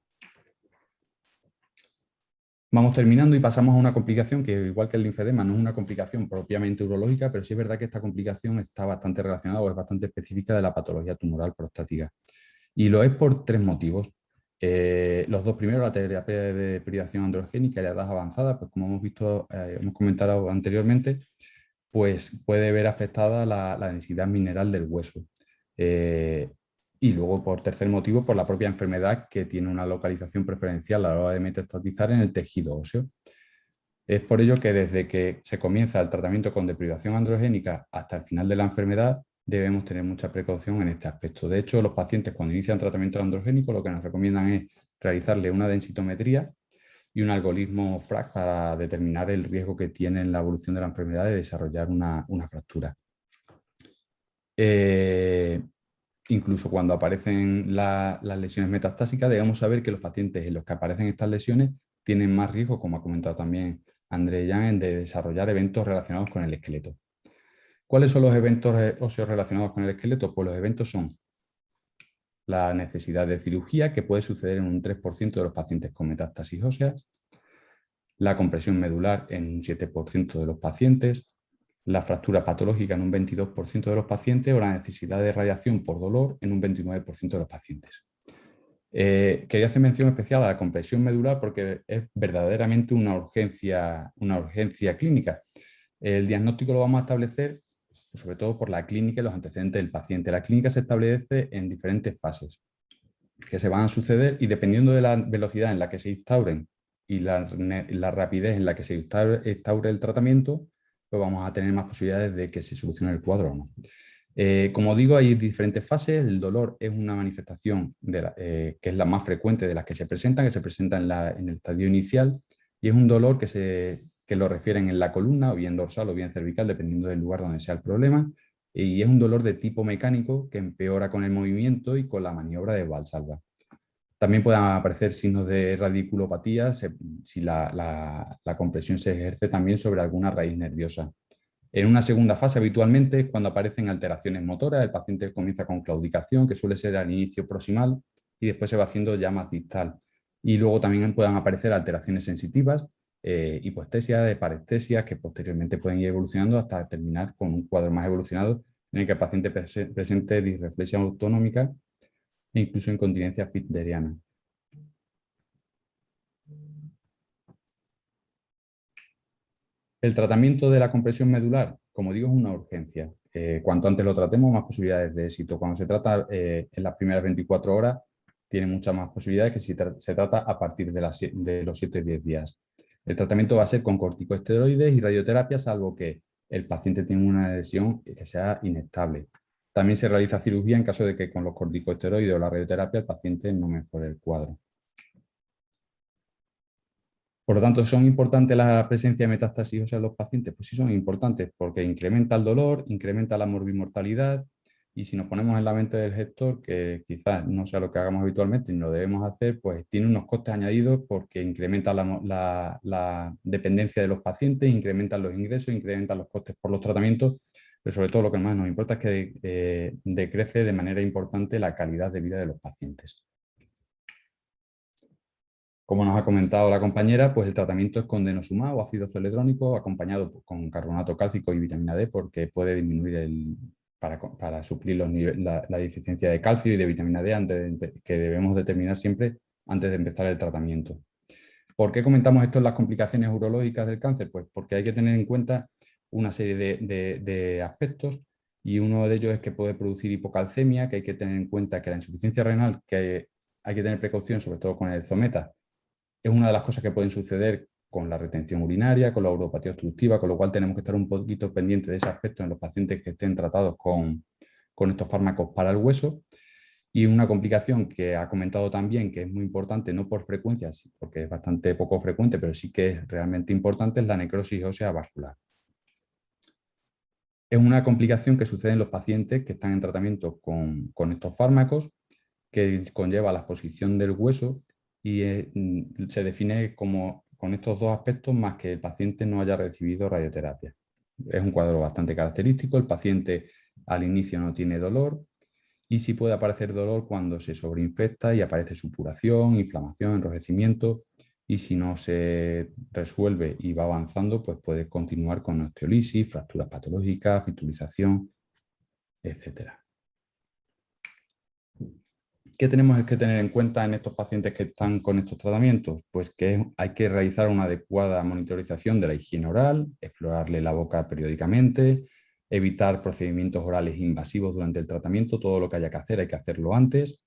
Vamos terminando y pasamos a una complicación que, igual que el linfedema, no es una complicación propiamente urológica, pero sí es verdad que esta complicación está bastante relacionada o es bastante específica de la patología tumoral prostática. Y lo es por 3 motivos. Los 2 primeros, la terapia de deprivación androgénica y la edad avanzada, pues como hemos visto, hemos comentado anteriormente, pues puede ver afectada la densidad mineral del hueso. Y luego, por tercer motivo, por la propia enfermedad que tiene una localización preferencial a la hora de metastatizar en el tejido óseo. Es por ello que desde que se comienza el tratamiento con deprivación androgénica hasta el final de la enfermedad, debemos tener mucha precaución en este aspecto. De hecho, los pacientes cuando inician tratamiento androgénico lo que nos recomiendan es realizarle una densitometría y un algoritmo FRAC para determinar el riesgo que tiene en la evolución de la enfermedad de desarrollar una fractura. Incluso cuando aparecen las lesiones metastásicas, debemos saber que los pacientes en los que aparecen estas lesiones tienen más riesgo, como ha comentado también André Jan, de desarrollar eventos relacionados con el esqueleto. ¿Cuáles son los eventos óseos relacionados con el esqueleto? Pues los eventos son la necesidad de cirugía, que puede suceder en un 3% de los pacientes con metástasis óseas, la compresión medular en un 7% de los pacientes, la fractura patológica en un 22% de los pacientes o la necesidad de radiación por dolor en un 29% de los pacientes. Quería hacer mención especial a la compresión medular porque es verdaderamente una urgencia clínica. El diagnóstico lo vamos a establecer sobre todo por la clínica y los antecedentes del paciente. La clínica se establece en diferentes fases que se van a suceder y dependiendo de la velocidad en la que se instauren y la rapidez en la que se instaure el tratamiento, pues vamos a tener más posibilidades de que se solucione el cuadro o no. Como digo, hay diferentes fases. El dolor es una manifestación que es la más frecuente de las que se presenta en el estadio inicial, y es un dolor que lo refieren en la columna, o bien dorsal o bien cervical, dependiendo del lugar donde sea el problema, y es un dolor de tipo mecánico que empeora con el movimiento y con la maniobra de Valsalva. También pueden aparecer signos de radiculopatía si la compresión se ejerce también sobre alguna raíz nerviosa. En una segunda fase, habitualmente, es cuando aparecen alteraciones motoras. El paciente comienza con claudicación, que suele ser al inicio proximal, y después se va haciendo ya más distal. Y luego también pueden aparecer alteraciones sensitivas, hipoestesia, parestesias, que posteriormente pueden ir evolucionando hasta terminar con un cuadro más evolucionado en el que el paciente presente disreflexia autonómica e incluso incontinencia fitzgeriana. El tratamiento de la compresión medular, como digo, es una urgencia. Cuanto antes lo tratemos, más posibilidades de éxito. Cuando se trata en las primeras 24 horas, tiene muchas más posibilidades que si se trata a partir de los 7-10 días. El tratamiento va a ser con corticosteroides y radioterapia, salvo que el paciente tenga una lesión que sea inestable. También se realiza cirugía en caso de que con los corticosteroides o la radioterapia el paciente no mejore el cuadro. Por lo tanto, ¿son importantes la presencia de metástasis ósea en los pacientes? Pues sí son importantes porque incrementa el dolor, incrementa la morbimortalidad, y si nos ponemos en la mente del gestor, que quizás no sea lo que hagamos habitualmente y no lo debemos hacer, pues tiene unos costes añadidos porque incrementa la dependencia de los pacientes, incrementan los ingresos, incrementan los costes por los tratamientos, pero sobre todo lo que más nos importa es que decrece de manera importante la calidad de vida de los pacientes. Como nos ha comentado la compañera, pues el tratamiento es con denosumab o ácido zoledrónico acompañado con carbonato cálcico y vitamina D, porque puede disminuir para suplir la deficiencia de calcio y de vitamina D que debemos determinar siempre antes de empezar el tratamiento. ¿Por qué comentamos esto en las complicaciones urológicas del cáncer? Pues porque hay que tener en cuenta una serie de aspectos Y uno de ellos es que puede producir hipocalcemia, que hay que tener en cuenta que la insuficiencia renal, que hay que tener precaución, sobre todo con el zometa, es una de las cosas que pueden suceder con la retención urinaria, con la uropatía obstructiva, con lo cual tenemos que estar un poquito pendientes de ese aspecto en los pacientes que estén tratados con estos fármacos para el hueso. Y una complicación que ha comentado también, que es muy importante, no por frecuencia, porque es bastante poco frecuente, pero sí que es realmente importante, es la necrosis ósea vascular. Es una complicación que sucede en los pacientes que están en tratamiento con estos fármacos, que conlleva la exposición del hueso y se define como con estos dos aspectos más que el paciente no haya recibido radioterapia. Es un cuadro bastante característico, el paciente al inicio no tiene dolor y sí puede aparecer dolor cuando se sobreinfecta y aparece supuración, inflamación, enrojecimiento, y si no se resuelve y va avanzando, pues puede continuar con osteolisis, fracturas patológicas, fisulización, etc. ¿Qué tenemos que tener en cuenta en estos pacientes que están con estos tratamientos? Pues que hay que realizar una adecuada monitorización de la higiene oral, explorarle la boca periódicamente, evitar procedimientos orales invasivos durante el tratamiento, todo lo que haya que hacer hay que hacerlo antes,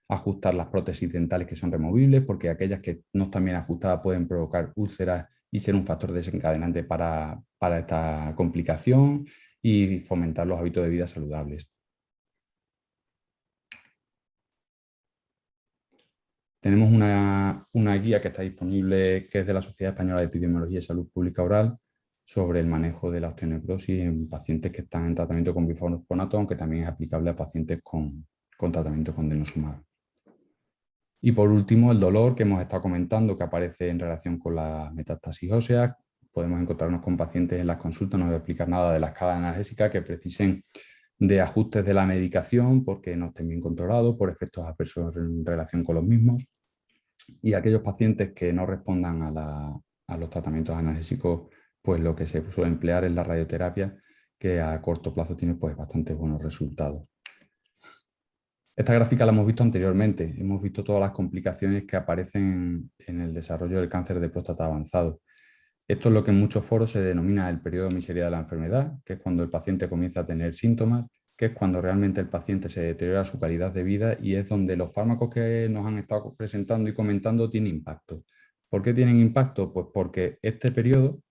ajustar las prótesis dentales que son removibles, porque aquellas que no están bien ajustadas pueden provocar úlceras y ser un factor desencadenante para esta complicación, y fomentar los hábitos de vida saludables. Tenemos una guía que está disponible, que es de la Sociedad Española de Epidemiología y Salud Pública Oral, sobre el manejo de la osteonecrosis en pacientes que están en tratamiento con bifosfonato, aunque también es aplicable a pacientes con tratamiento con denosumab. Y por último, el dolor que hemos estado comentando, que aparece en relación con la metástasis ósea. Podemos encontrarnos con pacientes en las consultas, no voy a explicar nada de la escala analgésica, que precisen de ajustes de la medicación porque no estén bien controlados por efectos adversos en relación con los mismos. Y aquellos pacientes que no respondan a los tratamientos analgésicos, pues lo que se suele emplear es la radioterapia, que a corto plazo tiene pues bastante buenos resultados. Esta gráfica la hemos visto anteriormente, hemos visto todas las complicaciones que aparecen en el desarrollo del cáncer de próstata avanzado. Esto es lo que en muchos foros se denomina el periodo de miseria de la enfermedad, que es cuando el paciente comienza a tener síntomas, que es cuando realmente el paciente se deteriora su calidad de vida, y es donde los fármacos que nos han estado presentando y comentando tienen impacto. ¿Por qué tienen impacto? Pues porque este periodo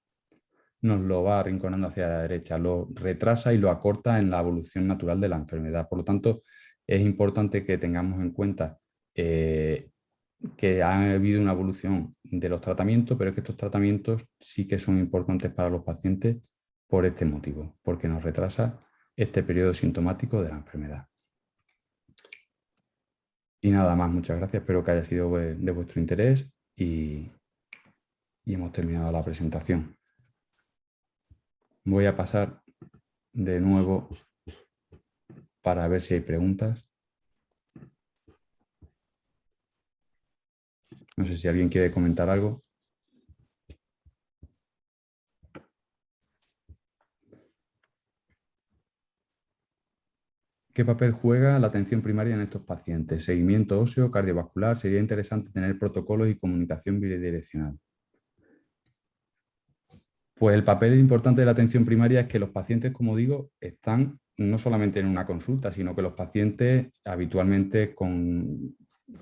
nos lo va arrinconando hacia la derecha, lo retrasa y lo acorta en la evolución natural de la enfermedad. Por lo tanto, es importante que tengamos en cuenta que ha habido una evolución de los tratamientos, pero es que estos tratamientos sí que son importantes para los pacientes por este motivo, porque nos retrasa este periodo sintomático de la enfermedad. Y nada más, muchas gracias, espero que haya sido de vuestro interés y hemos terminado la presentación. Voy a pasar de nuevo para ver si hay preguntas. No sé si alguien quiere comentar algo. ¿Qué papel juega la atención primaria en estos pacientes? Seguimiento óseo, cardiovascular. Sería interesante tener protocolos y comunicación bidireccional. Pues el papel importante de la atención primaria es que los pacientes, como digo, están no solamente en una consulta, sino que los pacientes habitualmente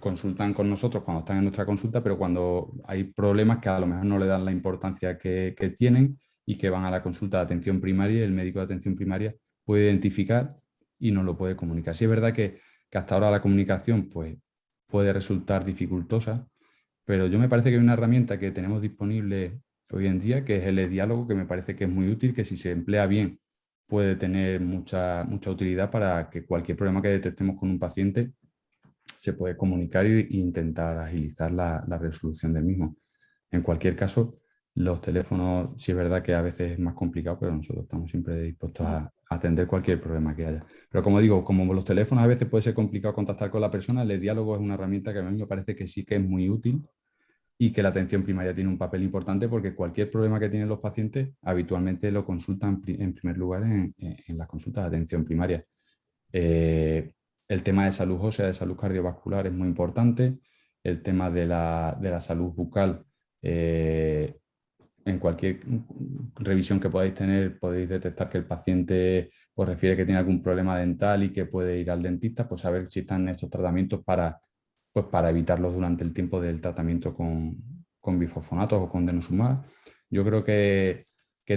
consultan con nosotros cuando están en nuestra consulta, pero cuando hay problemas que a lo mejor no le dan la importancia que tienen y que van a la consulta de atención primaria, y el médico de atención primaria puede identificar y nos lo puede comunicar. Sí es verdad que hasta ahora la comunicación pues, puede resultar dificultosa, pero yo me parece que hay una herramienta que tenemos disponible hoy en día, que es el diálogo, que me parece que es muy útil, que si se emplea bien puede tener mucha utilidad para que cualquier problema que detectemos con un paciente se puede comunicar e intentar agilizar la resolución del mismo. En cualquier caso, los teléfonos, sí es verdad que a veces es más complicado, pero nosotros estamos siempre dispuestos a atender cualquier problema que haya. Pero como digo, como los teléfonos a veces puede ser complicado contactar con la persona, el diálogo es una herramienta que a mí me parece que sí que es muy útil, y que la atención primaria tiene un papel importante porque cualquier problema que tienen los pacientes habitualmente lo consultan en primer lugar en las consultas de atención primaria. El tema de salud ósea, de salud cardiovascular es muy importante. El tema de la salud bucal en cualquier revisión que podáis tener, podéis detectar que el paciente os refiere que tiene algún problema dental y que puede ir al dentista, pues saber si están estos tratamientos pues para evitarlos durante el tiempo del tratamiento con bifosfonatos o con denosumab. Yo creo que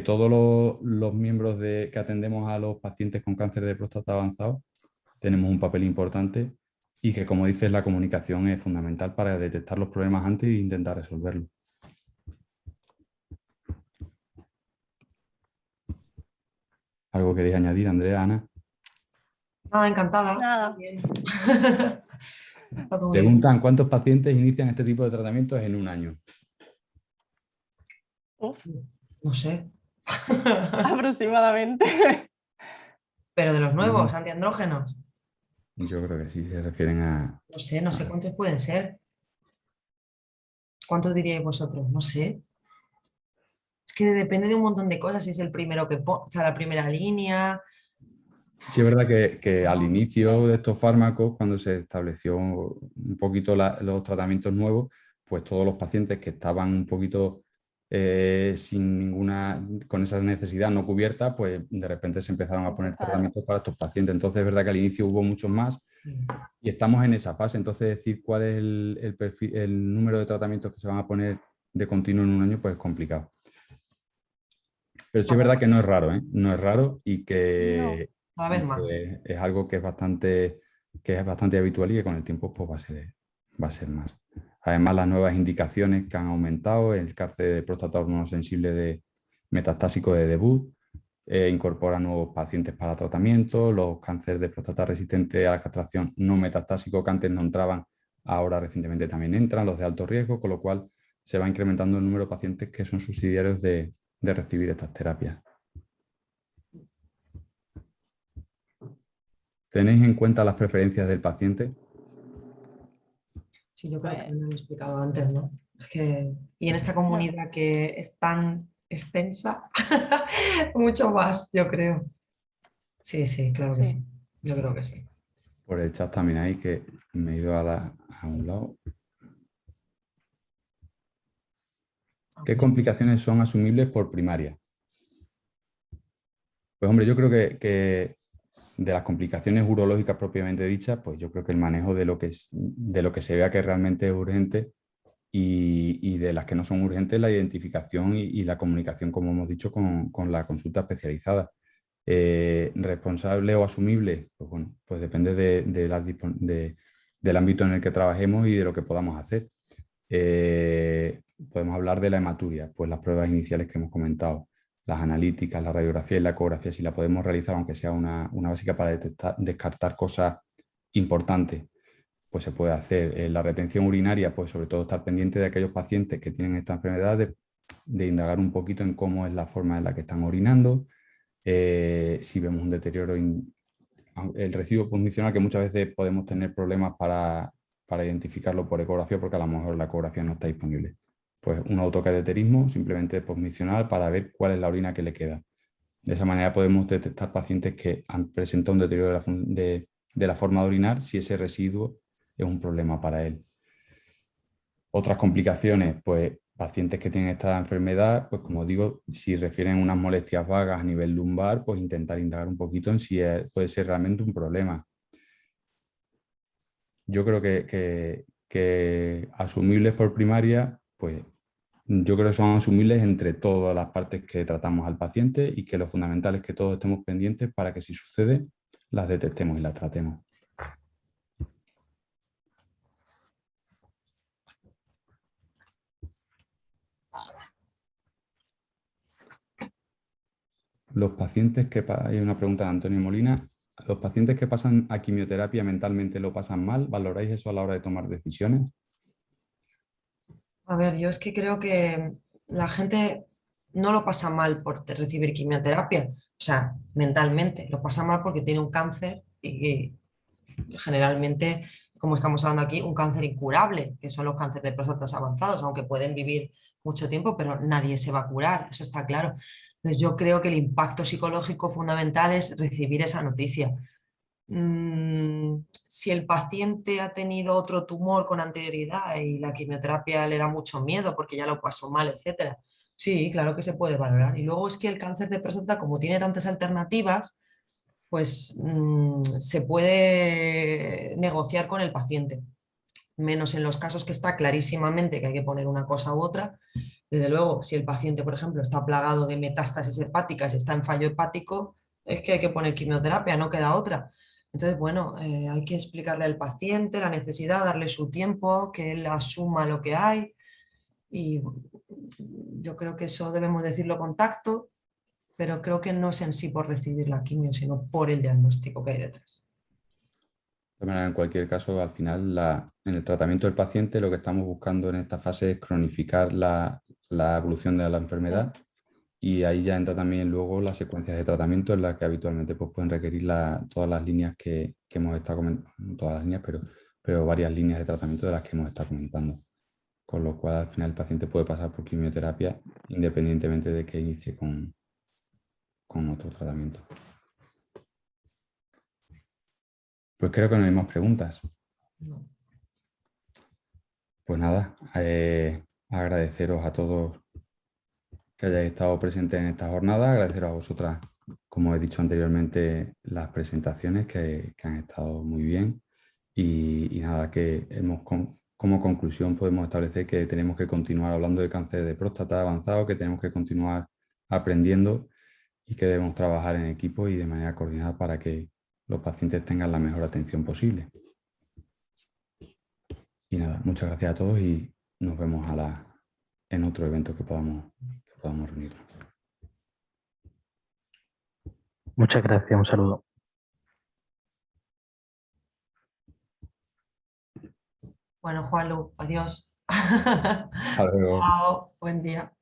todos los miembros que atendemos a los pacientes con cáncer de próstata avanzado tenemos un papel importante y que, como dices, la comunicación es fundamental para detectar los problemas antes e intentar resolverlos. ¿Algo queréis añadir, Andrea, Ana?
Nada, encantada.
Nada.
Bien. Está todo muy bien.
Preguntan, ¿cuántos pacientes inician este tipo de tratamientos en un año?
Uf,
No sé.
aproximadamente.
Pero de los nuevos, antiandrógenos.
Yo creo que sí, se refieren a...
No sé cuántos pueden ser. ¿Cuántos diríais vosotros? No sé. Es que depende de un montón de cosas. Si es el primero o sea, la primera línea.
Sí, es verdad que al inicio de estos fármacos, cuando se estableció un poquito los tratamientos nuevos, pues todos los pacientes que estaban un poquito sin ninguna, con esa necesidad no cubierta, pues de repente se empezaron a poner tratamientos para estos pacientes. Entonces es verdad que al inicio hubo muchos más y estamos en esa fase. Entonces decir cuál es el perfil, el número de tratamientos que se van a poner de continuo en un año, pues es complicado. Pero sí es verdad que no es raro, ¿eh? No es raro y que,
Cada vez más.
es algo que es bastante habitual y que con el tiempo pues, va a ser más. Además, las nuevas indicaciones que han aumentado, el cáncer de próstata hormonosensible de metastásico de debut, incorpora nuevos pacientes para tratamiento, los cánceres de próstata resistente a la castración no metastásico que antes no entraban, ahora recientemente también entran, los de alto riesgo, con lo cual se va incrementando el número de pacientes que son subsidiarios de recibir estas terapias. ¿Tenéis en cuenta las preferencias del paciente?
Sí, yo creo que me lo he explicado antes, ¿no? Es que, y en esta comunidad que es tan extensa, mucho más, yo creo. Sí, claro que sí. Yo creo que sí.
Por el chat también hay que me he ido a un lado. ¿Qué complicaciones son asumibles por primaria? Pues hombre, yo creo que de las complicaciones urológicas propiamente dichas, pues yo creo que el manejo de lo que se vea que realmente es urgente y de las que no son urgentes, la identificación y la comunicación, como hemos dicho, con la consulta especializada. Responsable o asumible, pues bueno, pues depende del ámbito en el que trabajemos y de lo que podamos hacer. Podemos hablar de la hematuria, pues las pruebas iniciales que hemos comentado, las analíticas, la radiografía y la ecografía, si la podemos realizar, aunque sea una básica para descartar cosas importantes, pues se puede hacer. La retención urinaria, pues sobre todo estar pendiente de aquellos pacientes que tienen esta enfermedad, de indagar un poquito en cómo es la forma en la que están orinando, si vemos un deterioro, el residuo funcional, que muchas veces podemos tener problemas para identificarlo por ecografía, porque a lo mejor la ecografía no está disponible. Pues un autocateterismo simplemente posmisional para ver cuál es la orina que le queda. De esa manera podemos detectar pacientes que han presentado un deterioro de la forma de orinar si ese residuo es un problema para él. Otras complicaciones, pues pacientes que tienen esta enfermedad, pues como digo, si refieren unas molestias vagas a nivel lumbar, pues intentar indagar un poquito en si puede ser realmente un problema. Yo creo que asumibles por primaria, pues yo creo que son asumibles entre todas las partes que tratamos al paciente y que lo fundamental es que todos estemos pendientes para que si sucede, las detectemos y las tratemos. Los pacientes hay una pregunta de Antonio Molina. ¿Los pacientes que pasan a quimioterapia mentalmente lo pasan mal? ¿Valoráis eso a la hora de tomar decisiones?
A ver, yo es que creo que la gente no lo pasa mal por recibir quimioterapia, o sea, mentalmente, lo pasa mal porque tiene un cáncer y generalmente, como estamos hablando aquí, un cáncer incurable, que son los cánceres de próstata avanzados, aunque pueden vivir mucho tiempo, pero nadie se va a curar, eso está claro. Entonces yo creo que el impacto psicológico fundamental es recibir esa noticia. Si el paciente ha tenido otro tumor con anterioridad y la quimioterapia le da mucho miedo porque ya lo pasó mal, etcétera, Sí, claro que se puede valorar. Y luego es que el cáncer de próstata, como tiene tantas alternativas, pues se puede negociar con el paciente, menos en los casos que está clarísimamente que hay que poner una cosa u otra. Desde luego, si el paciente, por ejemplo, está plagado de metástasis hepáticas, está en fallo hepático, es que hay que poner quimioterapia, no queda otra. Entonces, bueno, hay que explicarle al paciente la necesidad, darle su tiempo, que él asuma lo que hay. Y yo creo que eso debemos decirlo con tacto, pero creo que no es en sí por recibir la quimio, sino por el diagnóstico que hay detrás.
De todas maneras, en cualquier caso, al final, en el tratamiento del paciente, lo que estamos buscando en esta fase es cronificar la evolución de la enfermedad, y ahí ya entra también luego las secuencias de tratamiento en las que habitualmente pues, pueden requerir todas las líneas que hemos estado comentando, no todas las líneas, pero varias líneas de tratamiento de las que hemos estado comentando. Con lo cual, al final, el paciente puede pasar por quimioterapia independientemente de que inicie con otro tratamiento. Pues creo que no hay más preguntas.
No.
Pues nada, agradeceros a todos que hayáis estado presentes en esta jornada, agradeceros a vosotras, como he dicho anteriormente, las presentaciones que han estado muy bien, y nada, que como conclusión podemos establecer que tenemos que continuar hablando de cáncer de próstata avanzado, que tenemos que continuar aprendiendo y que debemos trabajar en equipo y de manera coordinada para que los pacientes tengan la mejor atención posible. Y nada, muchas gracias a todos y nos vemos en otro evento que podamos reunirnos.
Muchas gracias, un saludo.
Bueno, Juanlu, adiós.
Hasta luego.
Chao, buen día.